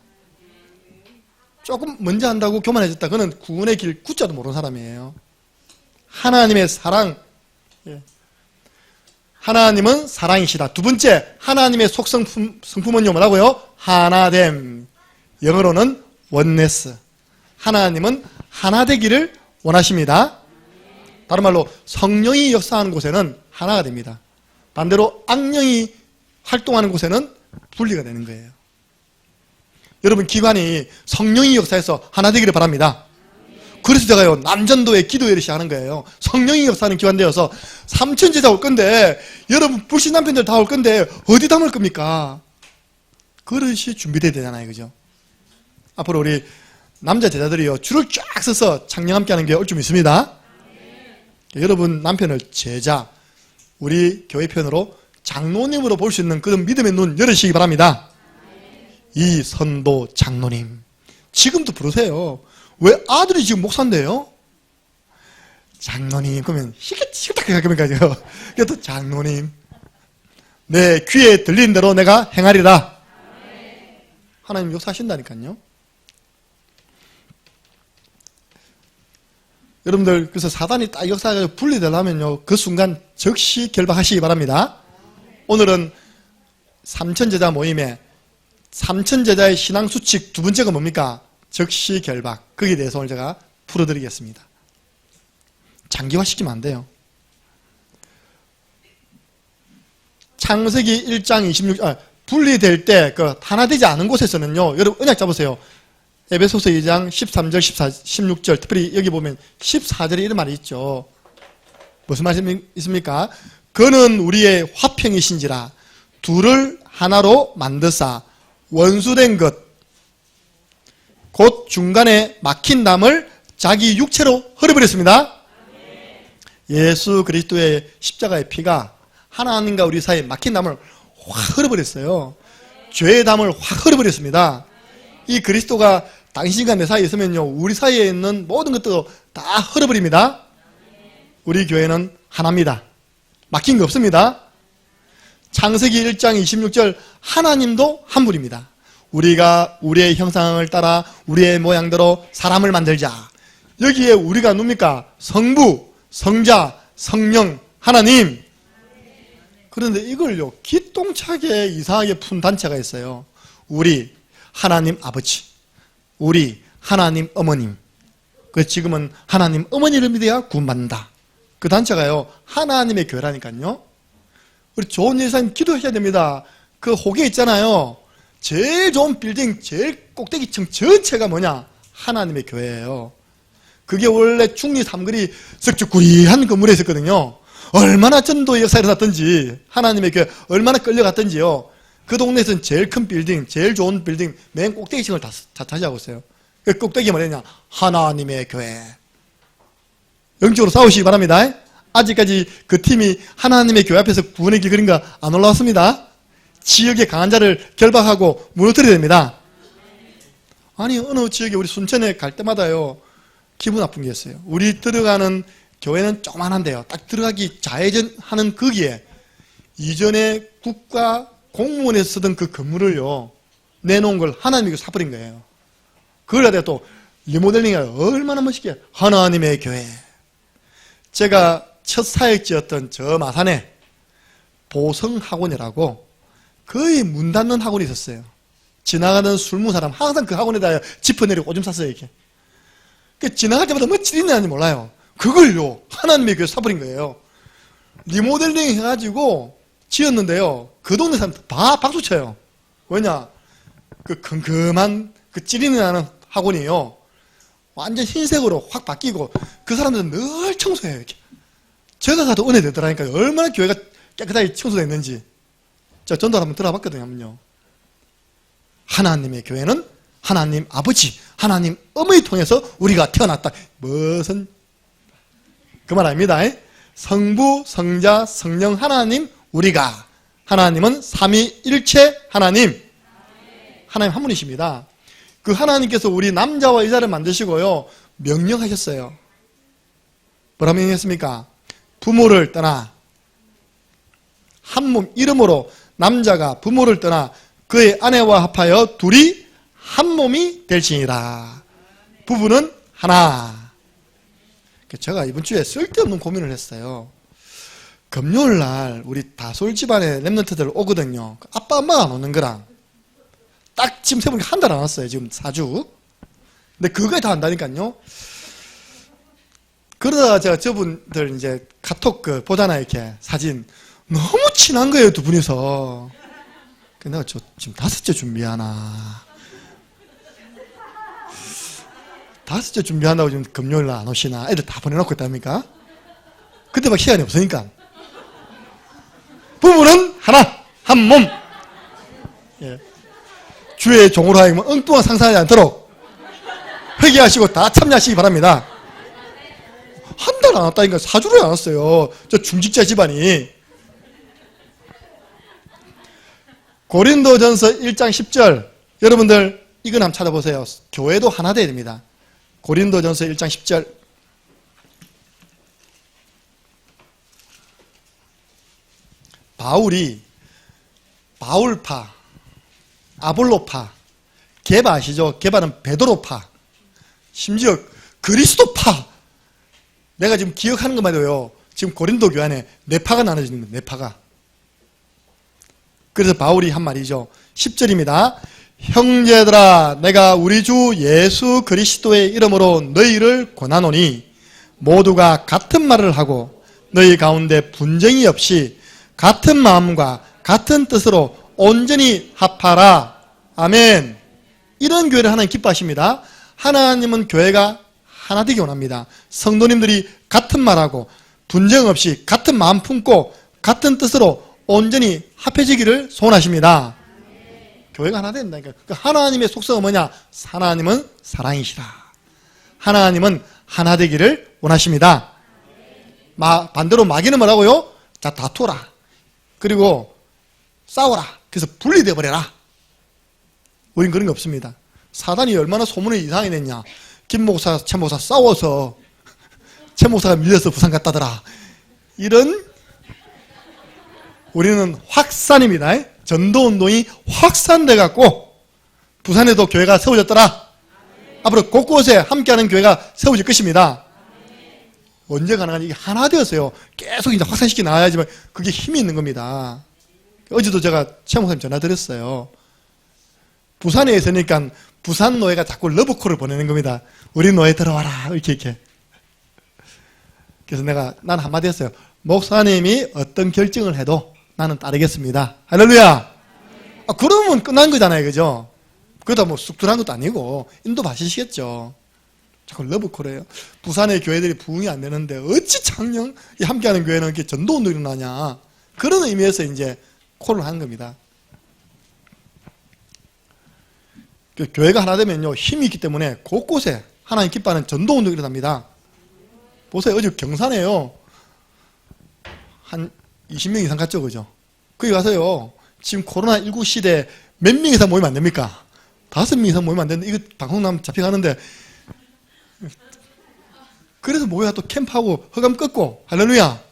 조금 먼저 한다고 교만해졌다. 그는 구원의 길 구자도 모르는 사람이에요. 하나님의 사랑. 하나님은 사랑이시다. 두 번째, 하나님의 속성품은요, 뭐라고요? 하나됨. 영어로는 원네스. 하나님은 하나 되기를 원하십니다. 다른 말로 성령이 역사하는 곳에는 하나가 됩니다. 반대로 악령이 활동하는 곳에는 분리가 되는 거예요. 여러분, 기관이 성령이 역사해서 하나 되기를 바랍니다. 그래서 제가요, 남전도에 기도회를 시작하는 거예요. 성령이 역사하는 기관 되어서 삼천제자 올 건데, 여러분 불신 남편들 다 올 건데 어디 담을 겁니까? 그릇이 준비돼야 되잖아요. 그죠? 앞으로 우리 남자 제자들이요, 줄을 쫙 서서 창녕 함께 하는 게 올 좀 있습니다. 여러분 남편을 제자, 우리 교회 편으로 장로님으로 볼 수 있는 그런 믿음의 눈 열으시기 바랍니다. 이 선도 장로님, 지금도 부르세요. 왜? 아들이 지금 목사인데요. 장로님, 그러면 희끗희끗하게 가니까요. 그래도 장로님, 내 귀에 들린 대로 내가 행하리라. 하나님 역사하신다니까요. 여러분들, 그래서 사단이 딱 역사가 분리되려면요, 그 순간 즉시 결박하시기 바랍니다. 오늘은 삼천제자 모임에 삼천제자의 신앙수칙 두 번째가 뭡니까? 즉시 결박. 거기에 대해서 오늘 제가 풀어드리겠습니다. 장기화시키면 안 돼요. 창세기 1장 26, 분리될 때 하나 되지 않은 곳에서는요, 여러분 언약 잡으세요. 에베소서 2장 13절, 16절, 특별히 여기 보면 14절에 이런 말이 있죠. 무슨 말씀이 있습니까? 그는 우리의 화평이신지라 둘을 하나로 만드사 원수된 것 곧 중간에 막힌 담을 자기 육체로 흘려버렸습니다. 예수 그리스도의 십자가의 피가 하나님과 우리 사이에 막힌 담을 확 흘려버렸어요. 죄의 담을 확 흘려버렸습니다. 이 그리스도가 당신과 내 사이에 있으면요, 우리 사이에 있는 모든 것도 다 흘려버립니다. 우리 교회는 하나입니다. 막힌 거 없습니다. 창세기 1장 26절, 하나님도 한 분입니다. 우리가 우리의 형상을 따라 우리의 모양대로 사람을 만들자. 여기에 우리가 누굽니까? 성부, 성자, 성령, 하나님. 그런데 이걸요, 기똥차게 이상하게 푼 단체가 있어요. 우리 하나님 아버지, 우리 하나님 어머님, 그 지금은 하나님 어머니를 믿어야 구원받는다. 그 단체가요, 하나님의 교회라니까요. 우리 좋은 예수님 기도하셔야 됩니다. 그 호계 있잖아요. 제일 좋은 빌딩, 제일 꼭대기층 전체가 뭐냐? 하나님의 교회예요. 그게 원래 충리 삼거리 석주구리한 건물에 있었거든요. 얼마나 전도 역사에 일어났던지, 하나님의 교회 얼마나 끌려갔던지요. 그 동네에서는 제일 큰 빌딩, 제일 좋은 빌딩, 맨 꼭대기층을 다 차지하고 있어요. 그 꼭대기 뭐냐? 하나님의 교회. 영적으로 싸우시기 바랍니다. 아직까지 그 팀이 하나님의 교회 앞에서 구원의 길 그린 거 안 올라왔습니다. 지역의 강한 자를 결박하고 무너뜨려야 됩니다. 아니, 어느 지역에 우리 순천에 갈 때마다요, 기분 나쁜 게 있어요. 우리 들어가는 교회는 조그만한데요, 딱 들어가기 좌회전하는 거기에 이전에 국가 공무원에서 쓰던 그 건물을요, 내놓은 걸 하나님이 사버린 거예요. 그걸 갖다가 또 리모델링을 얼마나 멋있게, 하나님의 교회. 제가 첫 사역지였던 저 마산에 보성학원이라고 거의 문 닫는 학원이 있었어요. 지나가는 술무 사람 항상 그 학원에다 짚어내리고 오줌 쌌어요, 이렇게. 지나갈 때마다 뭐 찔리는지 몰라요. 그걸요, 하나님의 교회 사버린 거예요. 리모델링 해가지고 지었는데요, 그 동네 사람 다 박수 쳐요. 왜냐? 그 컴컴한 그 찔리는 나는 학원이에요. 완전 흰색으로 확 바뀌고, 그 사람들은 늘 청소해요, 이렇게. 제가 가도 은혜 되더라니까요. 얼마나 교회가 깨끗하게 청소됐는지. 제가 전도를 한번 들어봤거든요. 하나님의 교회는 하나님 아버지, 하나님 어머니 통해서 우리가 태어났다. 무슨 그 말 아닙니다. 성부, 성자, 성령 하나님 우리가. 하나님은 삼위일체 하나님. 하나님 한 분이십니다. 그 하나님께서 우리 남자와 여자를 만드시고요, 명령하셨어요. 뭐라 명령했습니까? 부모를 떠나 한 몸 이름으로 남자가 부모를 떠나 그의 아내와 합하여 둘이 한 몸이 될지니라. 부부는 하나. 제가 이번 주에 쓸데없는 고민을 했어요. 금요일 날 우리 다솔 집안에 랩런트들 오거든요. 아빠 엄마가 안 오는 거랑 딱 지금 세보니까 한 달 안 왔어요. 지금 4주. 근데 그거에 다 한다니까요. 그러다가 제가 저분들 이제 카톡 보잖아요, 이렇게 사진. 너무 친한 거예요, 두 분이서. 내가 저 지금 5째 준비하나. 5째 준비한다고 지금 금요일 날 안 오시나. 애들 다 보내놓고 있답니까? 그때 막 시간이 없으니까. 부부는 하나, 한 몸. 예. 주의 종으로 하여금 엉뚱한 상상하지 않도록 회개하시고 다 참여하시기 바랍니다. 한 달 안 왔다니까. 4주를 안 왔어요. 저 중직자 집안이. 고린도전서 1장 10절. 여러분들 이건 한번 찾아보세요. 교회도 하나 돼야 됩니다. 고린도전서 1장 10절. 바울이 바울파, 아볼로파, 게바 아시죠? 게바는 베드로파, 심지어 그리스도파. 내가 지금 기억하는 것만 해도요, 지금 고린도 교회 안에 네 파가 나눠지는 거예요. 네 파가. 그래서 바울이 한 말이죠. 10절입니다. 형제들아, 내가 우리 주 예수 그리스도의 이름으로 너희를 권하노니 모두가 같은 말을 하고 너희 가운데 분쟁이 없이 같은 마음과 같은 뜻으로 온전히 합하라. 아멘. 이런 교회를 하나님 기뻐하십니다. 하나님은 교회가 하나 되기 원합니다. 성도님들이 같은 말하고 분쟁 없이 같은 마음 품고 같은 뜻으로 온전히 합해지기를 소원하십니다. 교회가 하나 된다니까. 하나님의 속성은 뭐냐? 하나님은 사랑이시라. 하나님은 하나 되기를 원하십니다. 반대로 마귀는 뭐라고요? 자, 다투라. 그리고 싸워라. 그래서 분리돼 버려라. 우린 그런 게 없습니다. 사단이 얼마나 소문이 이상하게 냈냐. 김 목사, 최 목사 싸워서 최 목사가 밀려서 부산 갔다더라. 이런, 우리는 확산입니다. 전도운동이 확산돼 갖고 부산에도 교회가 세워졌더라. 앞으로 곳곳에 함께하는 교회가 세워질 것입니다. 언제 가능하냐? 이게 하나 되었어요. 계속 이제 확산시켜 나가야지만 그게 힘이 있는 겁니다. 어제도 제가 최목사님 전화 드렸어요. 부산에 있으니까 부산 노예가 자꾸 러브콜을 보내는 겁니다. 우리 노예 들어와라. 이렇게. 그래서 난 한마디 했어요. 목사님이 어떤 결정을 해도 나는 따르겠습니다. 할렐루야. 그러면 끝난 거잖아요. 그죠? 그러다 뭐 쑥dur한 것도 아니고 인도 봐주시겠죠. 자꾸 러브콜이에요. 부산의 교회들이 부흥이 안 되는데 어찌 창녕 함께하는 교회는 이렇게 전도운동이 일어나냐. 그런 의미에서 이제 콜을 한 겁니다. 교회가 하나 되면요 힘이 있기 때문에 곳곳에 하나님 기뻐하는 전도운동이 일어납니다. 보세요. 어제 경산에요 한 20명 이상 갔죠. 그죠? 거기 가서요 지금 코로나19 시대에 몇 명 이상 모이면 안 됩니까? 5명 이상 모이면 안 되는데 이거 방송 나면 잡혀가는데 그래서 모여야 또 캠프하고 허감 끊고 할렐루야.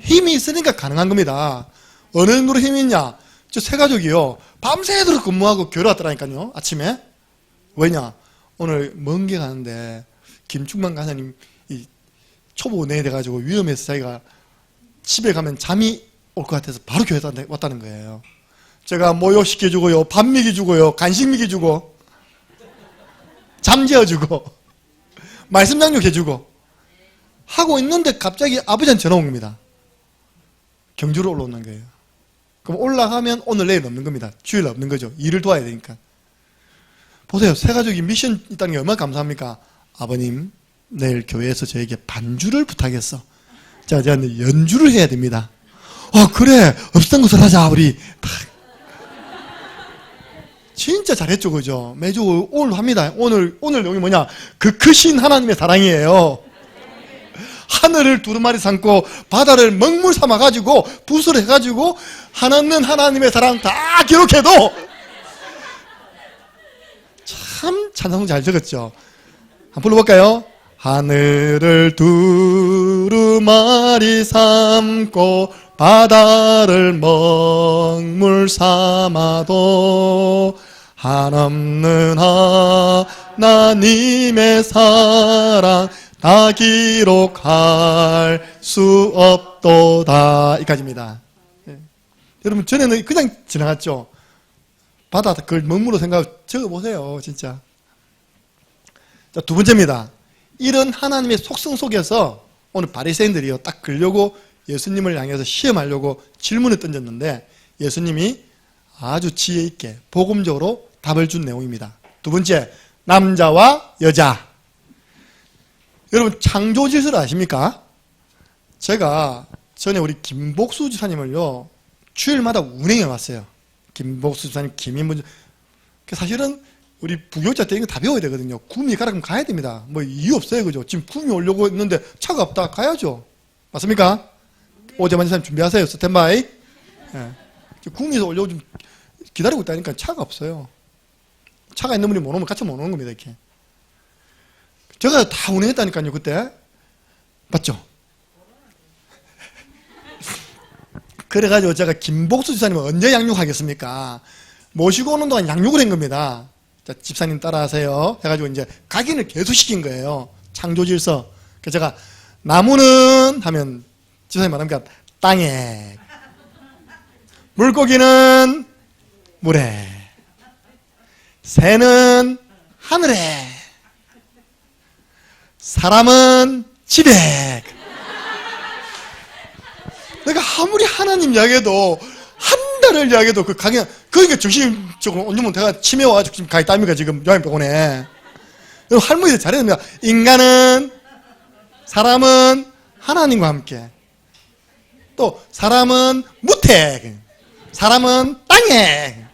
힘이 있으니까 가능한 겁니다. 어느 정도로 힘이 있냐? 저 세 가족이요 밤새도록 근무하고 교회 왔더라니까요. 아침에. 왜냐? 오늘 먼 길 가는데 김충만 간사님 초보 내에 돼가지고 위험해서 자기가 집에 가면 잠이 올 것 같아서 바로 교회 왔다는 거예요. 제가 모욕시켜주고요 밥 먹여주고요 간식 먹여주고 잠 재워주고 말씀 양육해주고 하고 있는데 갑자기 아버지한테 전화 온 겁니다. 경주로 올라오는 거예요. 그럼 올라가면 오늘 내일 없는 겁니다. 주일 없는 거죠. 일을 도와야 되니까. 보세요. 세 가족이 미션 있다는 게 얼마나 감사합니까? 아버님 내일 교회에서 저에게 반주를 부탁했어. 자, 제가 연주를 해야 됩니다. 그래 없었던 것을 하자 우리. 진짜 잘했죠. 그죠? 매주 오늘 합니다. 오늘 내용이 뭐냐? 그 크신 하나님의 사랑이에요. 하늘을 두루마리 삼고 바다를 먹물 삼아가지고 붓을 해가지고 하나는 하나님의 사랑 다 기록해도 참 찬송 잘 적었죠. 한번 불러볼까요? 하늘을 두루마리 삼고 바다를 먹물 삼아도 한없는 하나님의 사랑 다 기록할 수 없도다. 이까지입니다. 네. 여러분 전에는 그냥 지나갔죠. 바다 그걸 먹물로 생각 적어보세요. 진짜. 자, 두 번째입니다. 이런 하나님의 속성 속에서 오늘 바리새인들이요 딱 그려고 예수님을 향해서 시험하려고 질문을 던졌는데 예수님이 아주 지혜 있게 복음적으로 답을 준 내용입니다. 두 번째, 남자와 여자. 여러분 창조 질서를 아십니까? 제가 전에 우리 김복수 지사님을요 주일마다 운행해 왔어요. 김복수 지사님, 김인분. 사실은 우리 부교자 때 이거 다 배워야 되거든요. 구미 가라 그러면 가야 됩니다. 뭐 이유 없어요. 그죠? 지금 구미 오려고 했는데 차가 없다. 가야죠. 맞습니까? 오재만 지사님 준비하세요. 스탠바이. 예. 구미에서 오려고 좀 기다리고 있다니까 차가 없어요. 차가 있는 분이 못 오면 같이 못 오는 겁니다. 이렇게. 제가 다 운행했다니까요. 그때. 맞죠? 그래가지고 제가 김복수 지사님을 언제 양육하겠습니까? 모시고 오는 동안 양육을 한 겁니다. 자, 집사님 따라하세요. 해가지고 이제 각인을 계속 시킨 거예요. 창조 질서. 그래서 제가 나무는 하면 집사님 말합니까? 땅에. 물고기는 물에. 새는 하늘에. 사람은 집에. 내가 아무리 하나님 이야기해도 한 달을 이야기해도 그 강연 그러니까 정신적으로 온유면 내가 치매 와가지고 지금 가 있답니까 지금 요양병원에. 할머니들 잘해야 됩니다. 인간은 사람은 하나님과 함께 또 사람은 무택 사람은 땅에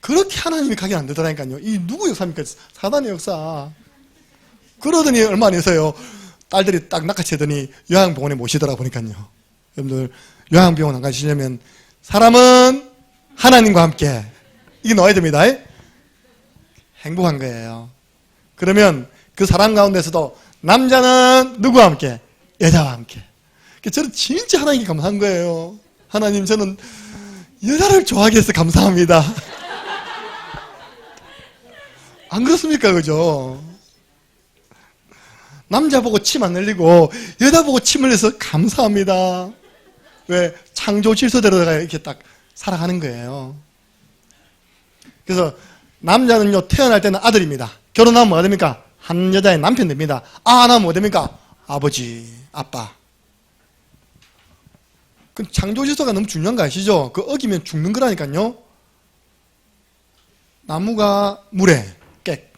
그렇게 하나님이 가긴 안 되더라니까요. 이 누구 역사입니까? 사단의 역사. 그러더니 얼마 안 해서요 딸들이 딱 낚아채더니 요양병원에 모시더라 보니까요. 여러분들 요양병원 안 가시려면 사람은 하나님과 함께 이게 넣어야 됩니다. 행복한 거예요. 그러면 그 사람 가운데서도 남자는 누구와 함께? 여자와 함께. 저는 진짜 하나님께 감사한 거예요. 하나님 저는 여자를 좋아하게 해서 감사합니다. 안 그렇습니까? 그죠? 남자 보고 침 안 흘리고 여자 보고 침 흘려서 감사합니다. 왜? 창조 질서대로다가 이렇게 딱 살아가는 거예요. 그래서 남자는요, 태어날 때는 아들입니다. 결혼하면 뭐가 됩니까? 한 여자의 남편 됩니다. 안 하면 뭐 됩니까? 아버지, 아빠. 그 창조 질서가 너무 중요한 거 아시죠? 그 어기면 죽는 거라니까요. 나무가 물에 꽥,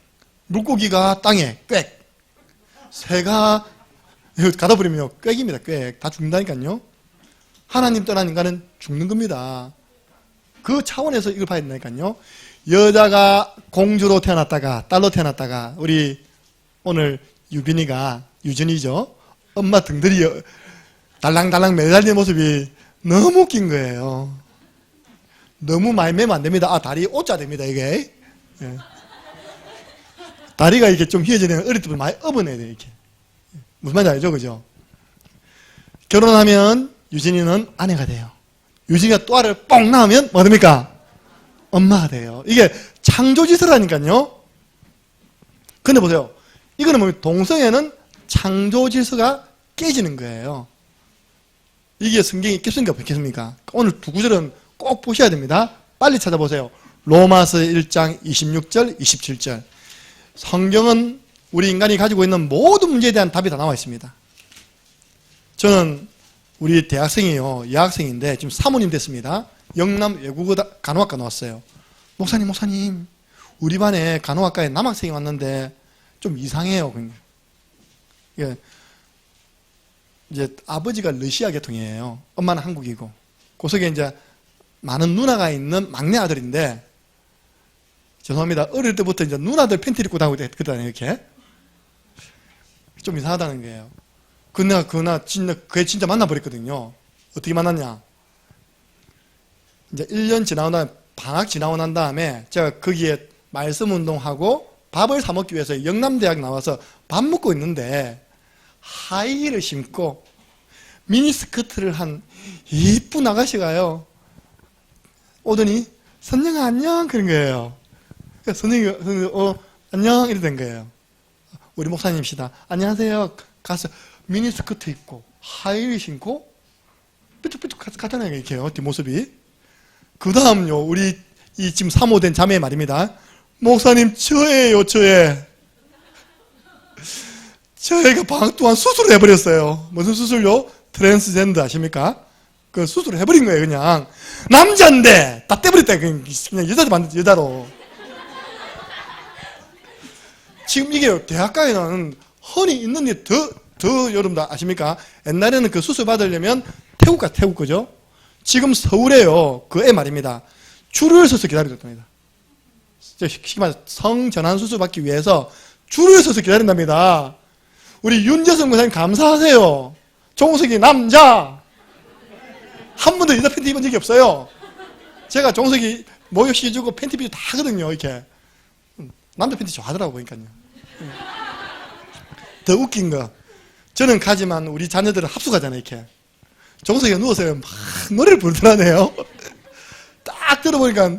물고기가 땅에 꽥, 새가 가다 버리면요 꽥입니다. 꽥. 다 죽는다니까요. 하나님 떠난 인간은 죽는 겁니다. 그 차원에서 이걸 봐야 된다니까요. 여자가 공주로 태어났다가 딸로 태어났다가 우리 오늘 유빈이가 유진이죠. 엄마 등들이 달랑달랑 매달리는 모습이 너무 웃긴 거예요. 너무 많이 매면 안 됩니다. 다리 오자 됩니다, 이게. 예. 다리가 이렇게 좀 휘어지면 어릴 때부터 많이 업어내야 돼요, 이렇게. 무슨 말인지 알죠, 그죠? 결혼하면 유진이는 아내가 돼요. 유진이가 또 알을 뻥 낳으면 뭐 됩니까? 엄마가 돼요. 이게 창조질서라니까요. 근데 보세요. 이거는 뭐 동성애는 창조질서가 깨지는 거예요. 이게 성경이 있겠습니까? 없겠습니까? 오늘 두 구절은 꼭 보셔야 됩니다. 빨리 찾아보세요. 로마서 1장 26절, 27절. 성경은 우리 인간이 가지고 있는 모든 문제에 대한 답이 다 나와 있습니다. 저는 우리 대학생이에요. 여학생인데 지금 사모님 됐습니다. 영남 외국어 간호학과 나왔어요. 목사님, 우리 반에 간호학과에 남학생이 왔는데 좀 이상해요. 예. 이제 아버지가 러시아 계통이에요. 엄마는 한국이고. 그 속에 이제 많은 누나가 있는 막내 아들인데, 죄송합니다. 어릴 때부터 이제 누나들 팬티를 입고 다니고 그러잖아요, 이렇게. 좀 이상하다는 거예요. 걔 진짜 만나버렸거든요. 어떻게 만났냐. 이제 1년 지나고 방학 지나고 난 다음에 제가 거기에 말씀 운동하고 밥을 사 먹기 위해서 영남대학 나와서 밥 먹고 있는데 하이힐을 신고 미니스커트를 한 이쁜 아가씨가요 오더니 선영아 안녕 그런 거예요. 선영이 안녕 이래 된 거예요. 우리 목사님이시다. 안녕하세요. 가서 미니스커트 입고 하이힐 신고 삐뚤삐뚤 가잖아요 이렇게요. 뒷모습이. 그 다음요 우리 이 지금 사모된 자매 말입니다. 목사님 저예요. 저희가 방학 동안 수술을 해버렸어요. 무슨 수술요? 트랜스젠더 아십니까? 그 수술을 해버린 거예요. 그냥 남자인데 다 떼버렸다. 그냥 여자도 만든 여자로. 지금 이게 대학가에는 흔히 있는 일 더 여러분 다 아십니까? 옛날에는 그 수술 받으려면 태국 그죠? 지금 서울에요. 그 애 말입니다. 줄을 서서 기다렸답니다. 쉽게 말해서 성전환 수술 받기 위해서 줄을 서서 기다린답니다. 우리 윤재성 목사님 감사하세요. 종석이 남자 한 번도 여자 팬티 입은 적이 없어요. 제가 종석이 목욕시켜주고 팬티 비주 다 하거든요. 이렇게 남자 팬티 좋아하더라고 보니까요. 더 웃긴 거 저는 가지만 우리 자녀들은 합숙하잖아요. 이렇게 종석이가 누워서 막 노래를 부르더라네요. 딱 들어보니까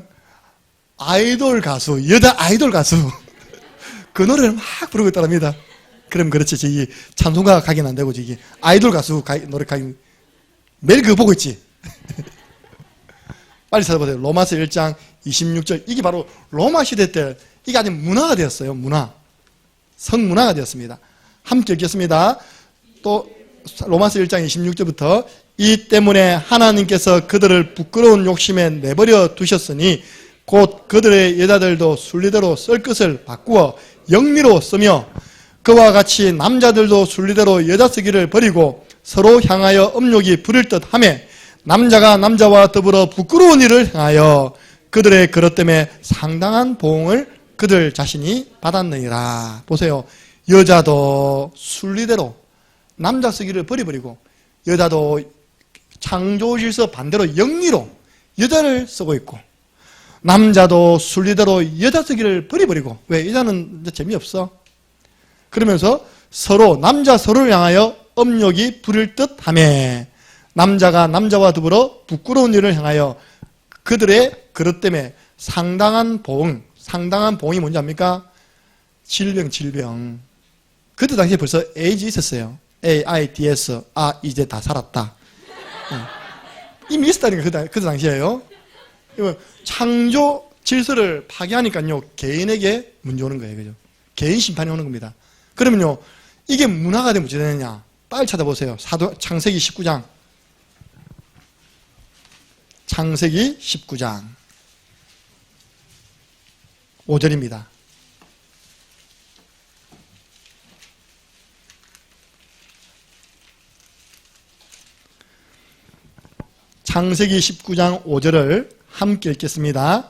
아이돌 가수, 여자 아이돌 가수 그 노래를 막 부르고 있답니다. 그럼 그렇지. 저기 찬송가 가긴 안 되고 저기 아이돌 가수 노래 가긴 매일 그거 보고 있지. 빨리 찾아보세요. 로마서 1장 26절. 이게 바로 로마 시대 때 이게 아주 문화가 되었어요. 성문화가 되었습니다. 함께 읽겠습니다. 또 로마서 1장 26절부터 이 때문에 하나님께서 그들을 부끄러운 욕심에 내버려 두셨으니 곧 그들의 여자들도 순리대로 쓸 것을 바꾸어 영리로 쓰며 그와 같이 남자들도 순리대로 여자 쓰기를 버리고 서로 향하여 음욕이 부릴 듯하며 남자가 남자와 더불어 부끄러운 일을 행하여 그들의 그릇 때문에 상당한 보응을 그들 자신이 받았느니라. 보세요. 여자도 순리대로 남자 쓰기를 버려버리고 여자도 창조질서 반대로 영리로 여자를 쓰고 있고 남자도 순리대로 여자 쓰기를 버려버리고 왜? 여자는 이제 재미없어. 그러면서 서로 남자 서로를 향하여 음욕이 부릴 듯하며 남자가 남자와 더불어 부끄러운 일을 행하여 그들의 그릇 때문에 상당한 보응이 뭔지 압니까? 질병. 그때 당시에 벌써 에이지 있었어요. AIDS, 이제 다 살았다. 이미 있었다니까, 그때 당시에요. 창조 질서를 파괴하니까요, 개인에게 문제 오는 거예요. 그죠? 개인 심판이 오는 겁니다. 그러면요, 이게 문화가 되면 어찌 되느냐? 빨리 찾아보세요. 창세기 19장. 창세기 19장. 5절입니다. 창세기 19장 5절을 함께 읽겠습니다.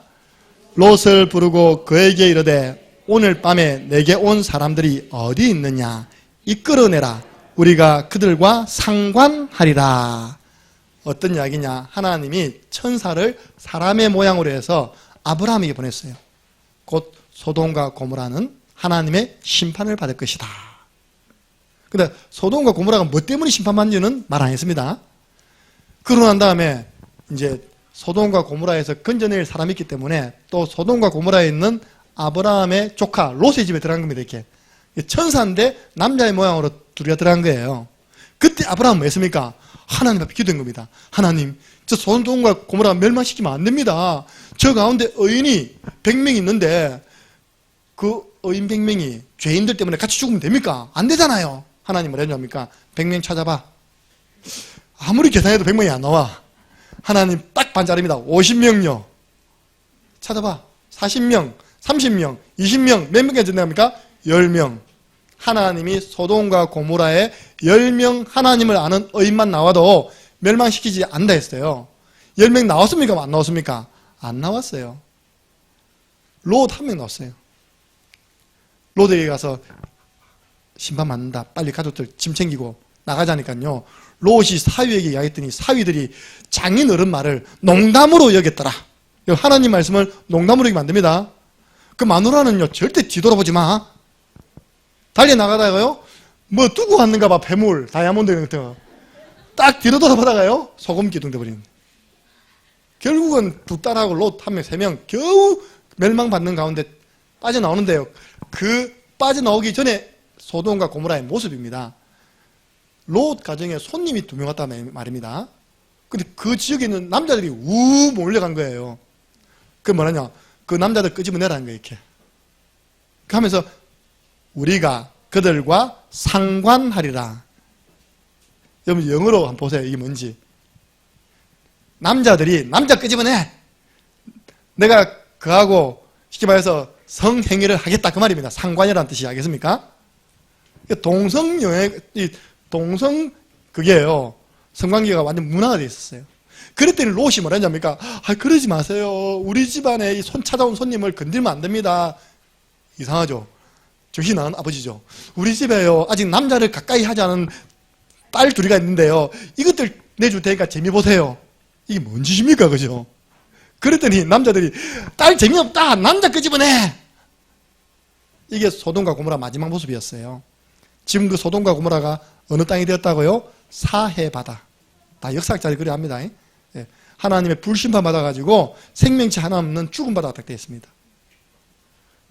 롯을 부르고 그에게 이르되 오늘 밤에 내게 온 사람들이 어디 있느냐 이끌어내라 우리가 그들과 상관하리라. 어떤 이야기냐? 하나님이 천사를 사람의 모양으로 해서 아브라함에게 보냈어요. 곧 소돔과 고모라는 하나님의 심판을 받을 것이다. 근데 소돔과 고모라가 뭐 때문에 심판받는지는 말 안 했습니다. 그러고 난 다음에 이제 소돔과 고모라에서 건져낼 사람이 있기 때문에 또 소돔과 고모라에 있는 아브라함의 조카 롯의 집에 들어간 겁니다. 이렇게 천사인데 남자의 모양으로 둘이가 들어간 거예요. 그때 아브라함은 뭐 했습니까? 하나님 앞에 기도한 겁니다. 하나님, 저 소돔과 고모라 멸망시키면 안 됩니다. 저 가운데 의인이 100명 있는데 그 의인 100명이 죄인들 때문에 같이 죽으면 됩니까? 안 되잖아요. 하나님 뭐라 합니까? 100명 찾아봐. 아무리 계산해도 100명이 안 나와. 하나님 딱 반자릅니다. 50명요. 찾아봐. 40명, 30명, 20명, 몇 명까지 된답니까? 10명. 하나님이 소돔과 고모라에 10명 하나님을 아는 의인만 나와도 멸망시키지 않는다 했어요. 10명 나왔습니까? 안 나왔습니까? 안 나왔어요. 롯 한 명 나왔어요. 롯에게 가서 심판 받는다. 빨리 가족들 짐 챙기고 나가자니까요. 롯이 사위에게 이야기했더니 사위들이 장인 어른 말을 농담으로 여겼더라. 하나님 말씀을 농담으로 여기면 안 됩니다. 그 마누라는요, 절대 뒤돌아보지 마. 달려나가다가요, 뭐 두고 갔는가 봐, 폐물, 다이아몬드 이런 거. 딱 뒤로 돌아보다가요, 소금 기둥 돼버리는 거예요. 결국은 두 딸하고 롯 한 명, 세 명 겨우 멸망받는 가운데 빠져나오는데요. 그 빠져나오기 전에 소돔과 고모라의 모습입니다. 롯 가정에 손님이 2명 왔다는 말입니다. 근데 그 지역에 있는 남자들이 우 몰려간 거예요. 그 뭐냐냐, 그 남자들 끄집어내라는 거예요. 이렇게 하면서 우리가 그들과 상관하리라. 여러분 영어로 한번 보세요. 이게 뭔지. 남자들이 남자 끄집어내. 내가 그하고 쉽게 말해서 성행위를 하겠다 그 말입니다. 상관이라는 뜻이 알겠습니까? 동성연애, 동성 그게요. 성관계가 완전 문화가 되어 있었어요. 그랬더니 롯이 뭐라 했냐니까, 그러지 마세요. 우리 집안에 손 찾아온 손님을 건들면 안 됩니다. 이상하죠? 정신 나간 아버지죠. 우리 집에요, 아직 남자를 가까이 하지 않은 딸 둘이가 있는데요. 이것들 내줄 테니까 재미 보세요. 이게 뭔 짓입니까? 그죠? 그랬더니 남자들이 딸 재미없다. 남자 끄집어내. 이게 소돔과 고모라 마지막 모습이었어요. 지금 그 소돔과 고모라가 어느 땅이 되었다고요? 사해바다. 다 역사학자들이 그래 합니다. 하나님의 불심판 받아가지고 생명체 하나 없는 죽음 바다가 딱 되어 있습니다.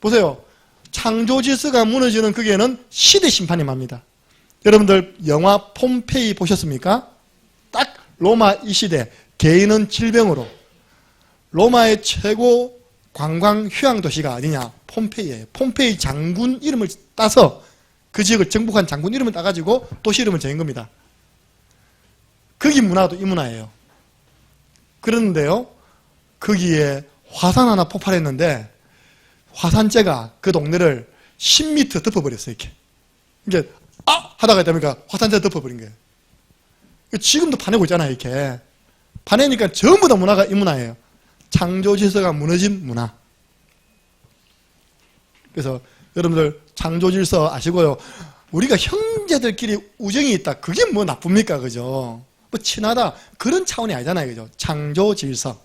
보세요. 창조 질서가 무너지는 거기에는 시대 심판이 임합니다. 여러분들 영화 폼페이 보셨습니까? 딱 로마 이 시대, 개인은 질병으로. 로마의 최고 관광 휴양 도시가 어디냐? 폼페이예요. 폼페이 장군 이름을 따서 그 지역을 정복한 장군 이름을 따가지고 도시 이름을 정한 겁니다. 거기 문화도 이 문화예요. 그런데요, 거기에 화산 하나 폭발했는데 화산재가 그 동네를 10m 덮어버렸어요. 이렇게. 이게 하다가 있다니까 화산재 덮어버린 거예요. 지금도 파내고 있잖아요. 이렇게 파내니까 전부 다 문화가 이 문화예요. 창조 질서가 무너진 문화. 그래서 여러분들 창조 질서 아시고요. 우리가 형제들끼리 우정이 있다. 그게 뭐 나쁩니까? 그죠? 뭐 친하다. 그런 차원이 아니잖아요. 그죠? 창조 질서.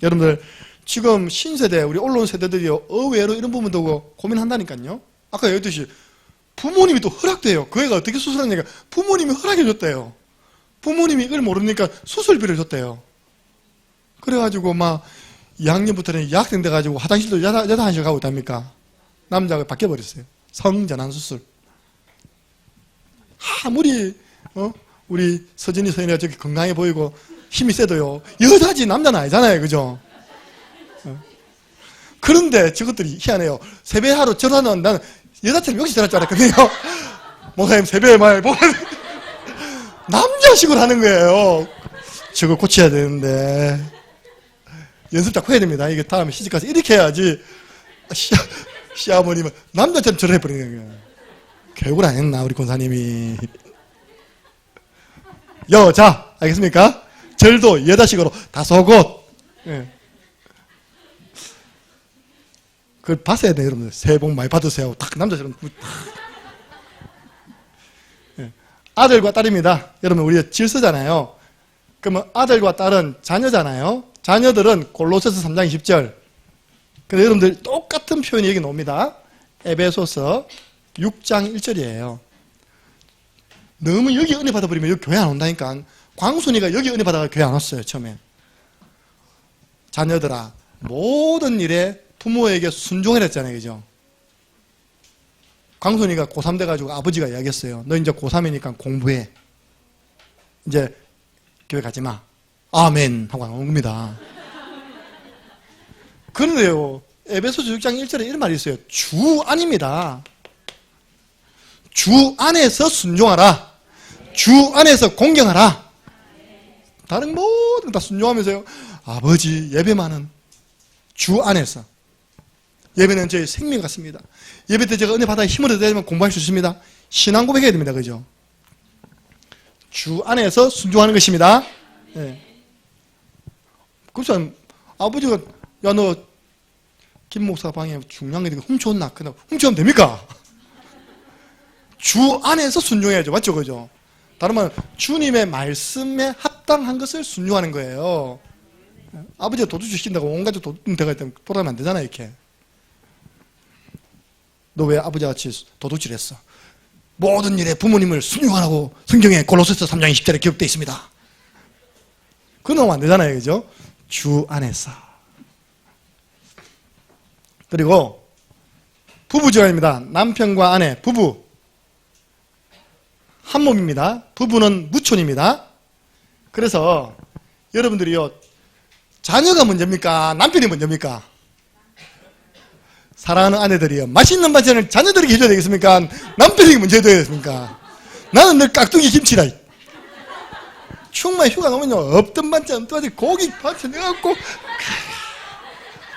여러분들 지금 신세대, 우리 언론 세대들이요. 의외로 이런 부분도 고민한다니까요. 아까 얘기했듯이 부모님이 또 허락돼요. 그 애가 어떻게 수술하냐니까 부모님이 허락해줬대요. 부모님이 이걸 모르니까 수술비를 줬대요. 그래가지고 막 2학년부터는 여학생 돼가지고 화장실도 여자 화장실 가고 있답니까? 남자가 바뀌어버렸어요. 성전환 수술. 아무리 우리 서진이 서인이가 저기 건강해 보이고 힘이 세도요, 여자지 남자는 아니잖아요. 그죠? 그런데 저것들이 희한해요. 세배하러 절하는, 나는 여자처럼 역시 절할 줄 알았거든요. 목사님 세배 많이 보면 남자식으로 하는 거예요. 저거 고쳐야 되는데 연습 자꾸 해야 됩니다. 이게 다음에 시집가서 이렇게 해야지. 시아버님은 남자처럼 절해버리는 거예요. 교육을 안 했나 우리 권사님이. 여자 알겠습니까? 절도 여자식으로 다소곳. 예. 그걸 봤어야 돼요, 여러분들. 새해 복 많이 받으세요. 딱 남자처럼. 예. 아들과 딸입니다. 여러분, 우리가 질서잖아요. 그러면 아들과 딸은 자녀잖아요. 자녀들은 골로새서 3장 20절. 근데 여러분들 똑같은 표현이 여기 나옵니다. 에베소서 6장 1절이에요. 너무 여기 은혜 받아버리면 여기 교회 안 온다니까. 광순이가 여기 은혜 받아가 교회 안 왔어요, 처음에. 자녀들아, 모든 일에 부모에게 순종해라 했잖아요, 그죠? 광순이가 고3 돼가지고 아버지가 이야기했어요. 너 이제 고3이니까 공부해. 이제 교회 가지 마. 아멘 하고 안 온 겁니다. 그런데요, 에베소서 6장 1절에 이런 말이 있어요. 주 안입니다. 주 안에서 순종하라. 주 안에서 공경하라. 다른 모든 다 순종하면서요. 아버지 예배만은 주 안에서. 예배는 저의 생명 같습니다. 예배 때 제가 은혜 받아 힘을 얻어야 되면 공부할 수 있습니다. 신앙 고백해야 됩니다. 그죠? 주 안에서 순종하는 것입니다. 네. 그래서 아버지가 야 너 김 목사 방에 중요한 게 훔쳐온나? 그냥 훔쳐오면 됩니까? 주 안에서 순종해야죠. 맞죠? 그죠? 다른 말은 주님의 말씀에 합당한 것을 순종하는 거예요. 아버지가 도둑질 시킨다고 온 가족 도둑대가 있다면 돌아가면 안 되잖아요. 이렇게. 너 왜 아버지와 같이 도둑질 했어? 모든 일에 부모님을 순종하라고 성경에 골로새서 3장 20절에 기록되어 있습니다. 그러면 안 되잖아요. 그죠? 주 안에서. 그리고 부부지간입니다. 남편과 아내, 부부. 한 몸입니다. 부부는 무촌입니다. 그래서 여러분들이요, 자녀가 먼저입니까? 남편이 먼저입니까? 사랑하는 아내들이요, 맛있는 반찬을 자녀들에게 해줘야 되겠습니까? 남편에게 먼저 해줘야 되겠습니까? 나는 늘 깍두기 김치라. 충만 휴가 나오면요, 없던 반찬 또 고기 반찬 해갖고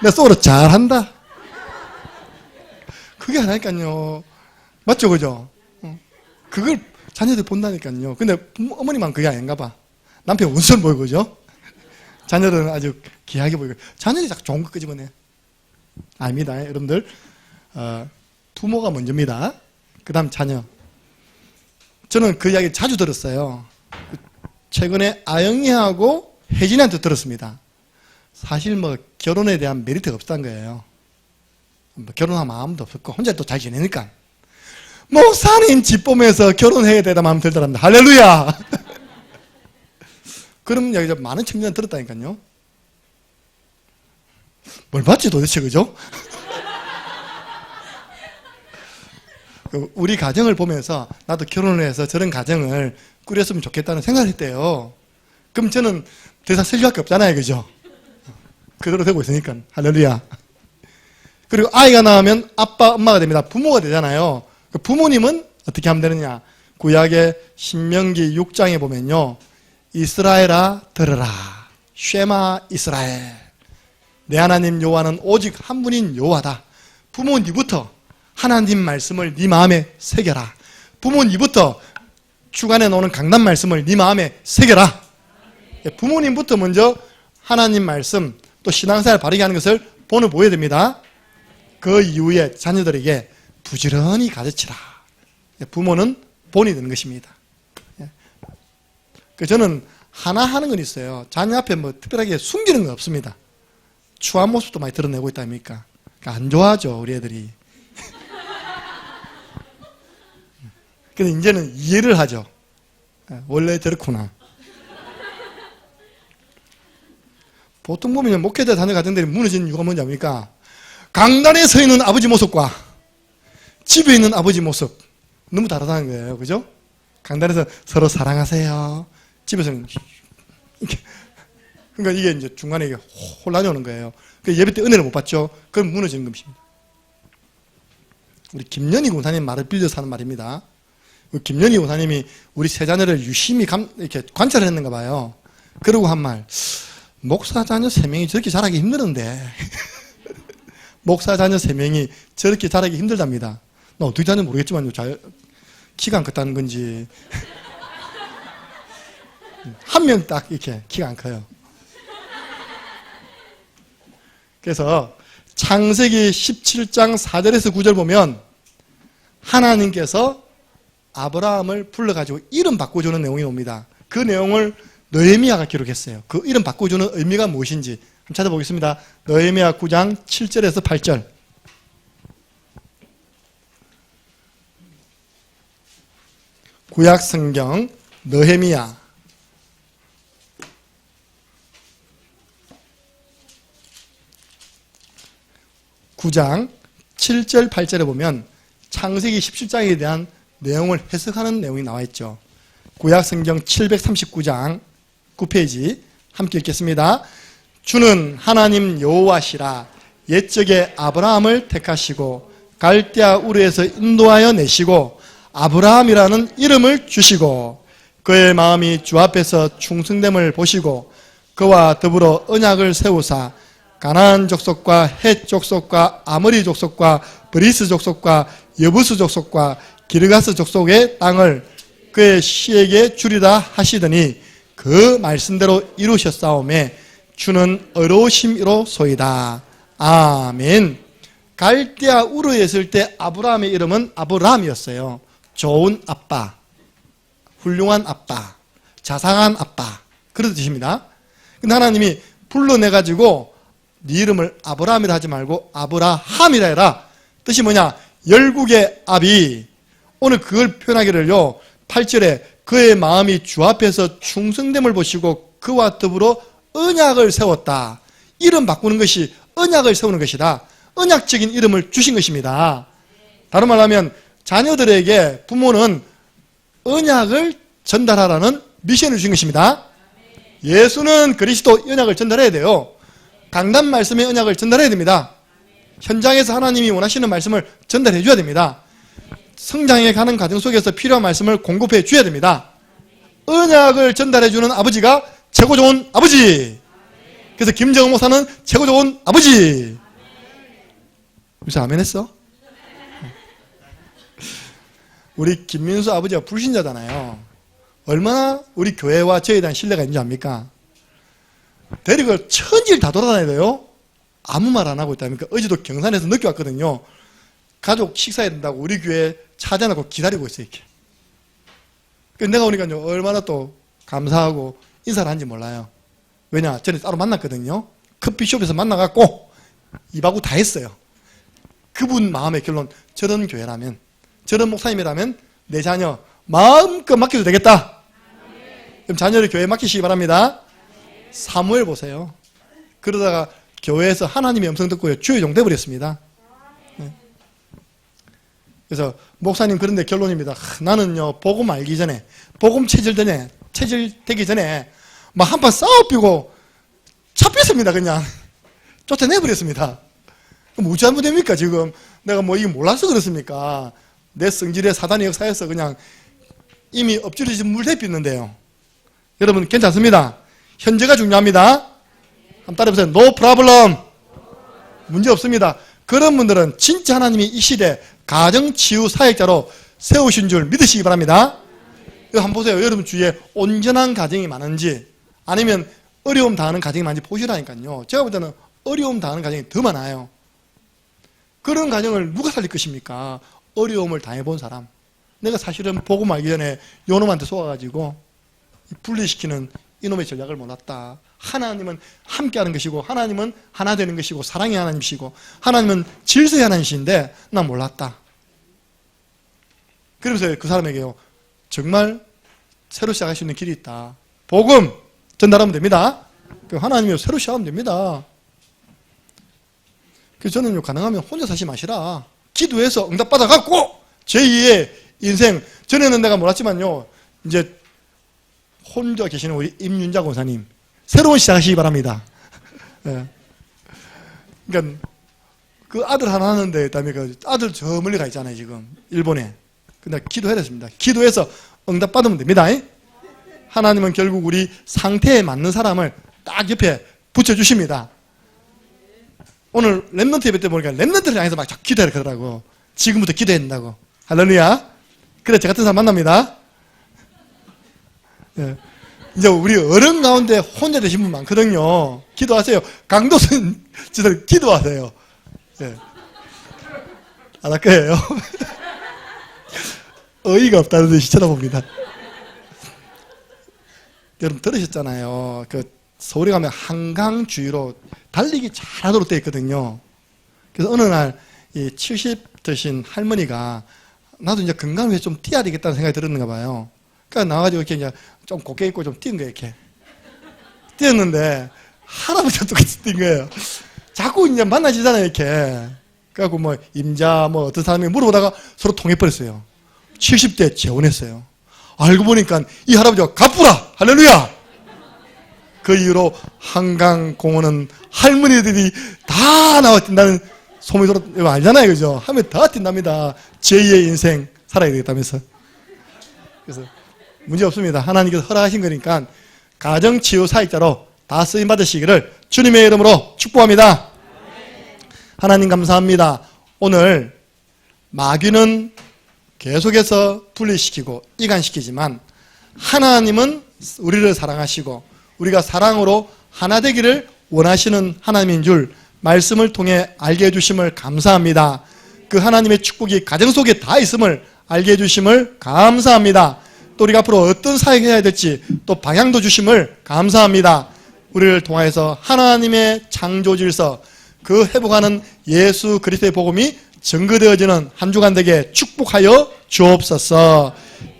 내 속으로 잘한다. 그게 하나니까요. 맞죠? 그죠? 그걸 자녀들 본다니까요. 근데 어머니만 그게 아닌가 봐. 남편 운선 보이고, 그죠? 자녀들은 아주 귀하게 보이고. 자녀들이 자꾸 좋은 거 끄집어내. 아닙니다. 여러분들. 부모가 먼저입니다. 그 다음 자녀. 저는 그 이야기 자주 들었어요. 최근에 아영이하고 혜진이한테 들었습니다. 사실 뭐 결혼에 대한 메리트가 없다는 거예요. 뭐 결혼하면 마음도 없었고 혼자 또 잘 지내니까. 목사님 집 보면서 결혼해야 되다 마음 들더랍니다. 할렐루야. 그럼 여기서 많은 청년 들었다니까요. 뭘 봤지 도대체, 그죠? 우리 가정을 보면서 나도 결혼을 해서 저런 가정을 꾸렸으면 좋겠다는 생각을 했대요. 그럼 저는 더 이상 쓸 수밖에 없잖아요, 그죠? 그대로 되고 있으니까. 할렐루야. 그리고 아이가 나오면 아빠, 엄마가 됩니다. 부모가 되잖아요. 부모님은 어떻게 하면 되느냐? 구약의 신명기 6장에 보면요, 이스라엘아 들으라. 쉐마 이스라엘. 내 하나님 여호와는 오직 한 분인 여호와다. 부모 니부터 하나님 말씀을 네 마음에 새겨라. 부모 니부터 주간에 나오는 강단 말씀을 네 마음에 새겨라. 부모님부터 먼저 하나님 말씀 또 신앙생활 바르게 하는 것을 본을 보여야 됩니다. 그 이후에 자녀들에게 부지런히 가르치라. 부모는 본이 되는 것입니다. 저는 하나 하는 건 있어요. 자녀 앞에 뭐 특별하게 숨기는 건 없습니다. 추한 모습도 많이 드러내고 있다 아닙니까? 안 좋아하죠, 우리 애들이. 근데 이제는 이해를 하죠. 원래 저렇구나. 보통 보면 목회자 자녀 가정들이 무너지는 이유가 뭔지 압니까? 강단에 서 있는 아버지 모습과 집에 있는 아버지 모습 너무 다르다는 거예요. 그죠? 강단에서 서로 사랑하세요. 집에서는 이렇게. 그러니까 이게 이제 중간에 이게 혼란이 오는 거예요. 그 예배 때 은혜를 못 받죠. 그럼 무너지는 것입니다. 우리 김연희 권사님 말을 빌려서 하는 말입니다. 김연희 권사님이 우리 세 자녀를 유심히 이렇게 관찰을 했는가 봐요. 그러고 한 말, 목사 자녀 3명이 저렇게 자라기 힘드는데 목사 자녀 3명이 저렇게 자라기 힘들답니다. 나 어떻게 자는지 모르겠지만 키가 안 컸다는 건지 한 명 딱 이렇게 키가 안 커요. 그래서 창세기 17장 4절에서 9절 보면 하나님께서 아브라함을 불러가지고 이름 바꿔주는 내용이 옵니다. 그 내용을 느헤미야가 기록했어요. 그 이름 바꿔주는 의미가 무엇인지 한번 찾아보겠습니다. 느헤미야 9장 7절에서 8절. 구약 성경 느헤미야 9장 7절 8절에 보면 창세기 17장에 대한 내용을 해석하는 내용이 나와 있죠. 구약 성경 739장 9페이지 함께 읽겠습니다. 주는 하나님 여호와시라. 옛적에 아브라함을 택하시고 갈대아 우르에서 인도하여 내시고 아브라함이라는 이름을 주시고 그의 마음이 주 앞에서 충성됨을 보시고 그와 더불어 언약을 세우사 가나안 족속과 헷 족속과 아모리 족속과 브리스 족속과 여부스 족속과 기르가스 족속의 땅을 그의 씨에게 주리라 하시더니 그 말씀대로 이루셨사오매 주는 의로우심이로소이다. 아멘. 갈대아 우르에 있을 때 아브라함의 이름은 아브라함이었어요. 좋은 아빠, 훌륭한 아빠, 자상한 아빠, 그런 뜻입니다. 근데 하나님이 불러내가지고 네 이름을 아브라함이라 하지 말고 아브라함이라 해라. 뜻이 뭐냐? 열국의 아비. 오늘 그걸 표현하기를요, 8절에 그의 마음이 주 앞에서 충성됨을 보시고 그와 더불어 언약을 세웠다. 이름 바꾸는 것이 언약을 세우는 것이다. 언약적인 이름을 주신 것입니다. 다른 말로 하면 자녀들에게 부모는 언약을 전달하라는 미션을 주신 것입니다. 예수는 그리스도 언약을 전달해야 돼요. 강단 말씀의 언약을 전달해야 됩니다. 현장에서 하나님이 원하시는 말씀을 전달해 줘야 됩니다. 성장해 가는 과정 속에서 필요한 말씀을 공급해 줘야 됩니다. 언약을 전달해 주는 아버지가 최고 좋은 아버지. 그래서 김정은 목사는 최고 좋은 아버지. 그래서 아멘 했어? 우리 김민수 아버지가 불신자잖아요. 얼마나 우리 교회와 저에 대한 신뢰가 있는지 압니까? 데리고 천지를 다 돌아다녀요. 아무 말 안 하고 있다니까. 어제도 경산에서 늦게 왔거든요. 가족 식사해야 된다고 우리 교회 찾아놓고 기다리고 있어요. 이렇게. 내가 오니까요, 얼마나 또 감사하고 인사를 한지 몰라요. 왜냐? 전에 따로 만났거든요. 커피숍에서 만나갖고 입하고 다 했어요. 그분 마음의 결론, 저런 교회라면, 저런 목사님이라면 내 자녀 마음껏 맡겨도 되겠다. 그럼 자녀를 교회에 맡기시기 바랍니다. 사무엘 보세요. 그러다가 교회에서 하나님의 음성 듣고요, 주의 종 돼버렸습니다. 그래서 목사님 그런데 결론입니다. 나는요, 복음 알기 전에, 복음 체질되기 전에 막 한판 싸워비고 잡혔습니다. 그냥 쫓아내버렸습니다. 그럼 우리 잘못입니까? 지금 내가 뭐 이게 몰라서 그렇습니까? 내 성질의 사단의 역사에서 그냥 이미 엎질러진 물 대비있는데요. 여러분 괜찮습니다. 현재가 중요합니다. 한번 따라해보세요. No problem. 문제 없습니다. 그런 분들은 진짜 하나님이 이 시대 가정치유 사역자로 세우신 줄 믿으시기 바랍니다. 한번 보세요. 여러분 주위에 온전한 가정이 많은지 아니면 어려움 당하는 가정이 많은지 보시라니까요. 제가 볼 때는 어려움 당하는 가정이 더 많아요. 그런 가정을 누가 살릴 것입니까? 어려움을 당해본 사람. 내가 사실은 복음 알기 전에 요놈한테 속아가지고 분리시키는 이놈의 전략을 몰랐다. 하나님은 함께하는 것이고 하나님은 하나 되는 것이고 사랑의 하나님이시고 하나님은 질서의 하나님이신데 난 몰랐다. 그러면서 그 사람에게요, 정말 새로 시작할 수 있는 길이 있다. 복음 전달하면 됩니다. 하나님이 새로 시작하면 됩니다. 그래서 저는 가능하면 혼자 사시 마시라. 기도해서 응답받아갖고 제2의 인생, 전에는 내가 몰랐지만요, 이제 혼자 계시는 우리 임윤자 권사님 새로운 시작하시기 바랍니다. 예. 그러니까 그 아들 하나 하는데 그다음에 그 아들 저 멀리 가 있잖아요 지금 일본에. 근데 기도해야 됐습니다. 기도해서 응답 받으면 됩니다. 하나님은 결국 우리 상태에 맞는 사람을 딱 옆에 붙여주십니다. 오늘 랩런트 예배 때 보니까 랩런트를 향해서 막 기도해라 그러더라고. 지금부터 기도해야 된다고. 할렐루야. 그래 저 같은 사람 만납니다. 예. 이제 우리 어른 가운데 혼자 되신 분 많거든요. 기도하세요. 강도순 지들 기도하세요. 예. 안 할 거예요. 어이가 없다는 듯이 쳐다봅니다. 여러분 들으셨잖아요. 그 서울에 가면 한강 주위로 달리기 잘하도록 되어 있거든요. 그래서 어느 날 이 70 드신 할머니가 나도 이제 건강을 위해서 좀 뛰어야 되겠다는 생각이 들었는가 봐요. 그러니까 나와가지고 이렇게 이제 좀 곱게 입고 좀 뛰는 거예요, 이렇게. 뛰었는데 할아버지가 똑같이 뛴 거예요. 자꾸 이제 만나지잖아요, 이렇게. 그래갖고 뭐 임자 뭐 어떤 사람이 물어보다가 서로 통해버렸어요. 70대 재혼했어요. 알고 보니까 이 할아버지가 가쁘라! 할렐루야! 그 이후로 한강공원은 할머니들이 다 나와 뛴다는 소문이 들어 알잖아요, 그죠? 하면 다 뛴답니다. 제2의 인생 살아야 되겠다면서. 그래서 문제 없습니다. 하나님께서 허락하신 거니까 가정치유 사역자로 다 쓰임 받으시기를 주님의 이름으로 축복합니다. 하나님 감사합니다. 오늘 마귀는 계속해서 분리시키고 이간시키지만 하나님은 우리를 사랑하시고 우리가 사랑으로 하나 되기를 원하시는 하나님인 줄 말씀을 통해 알게 해주심을 감사합니다. 그 하나님의 축복이 가정 속에 다 있음을 알게 해주심을 감사합니다. 또 우리가 앞으로 어떤 사역을 해야 될지 또 방향도 주심을 감사합니다. 우리를 통하여서 하나님의 창조 질서 그 회복하는 예수 그리스도의 복음이 증거되어지는 한 주간 되게 축복하여 주옵소서.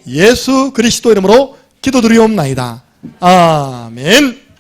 예수 그리스도 이름으로 기도드리옵나이다. 아멘.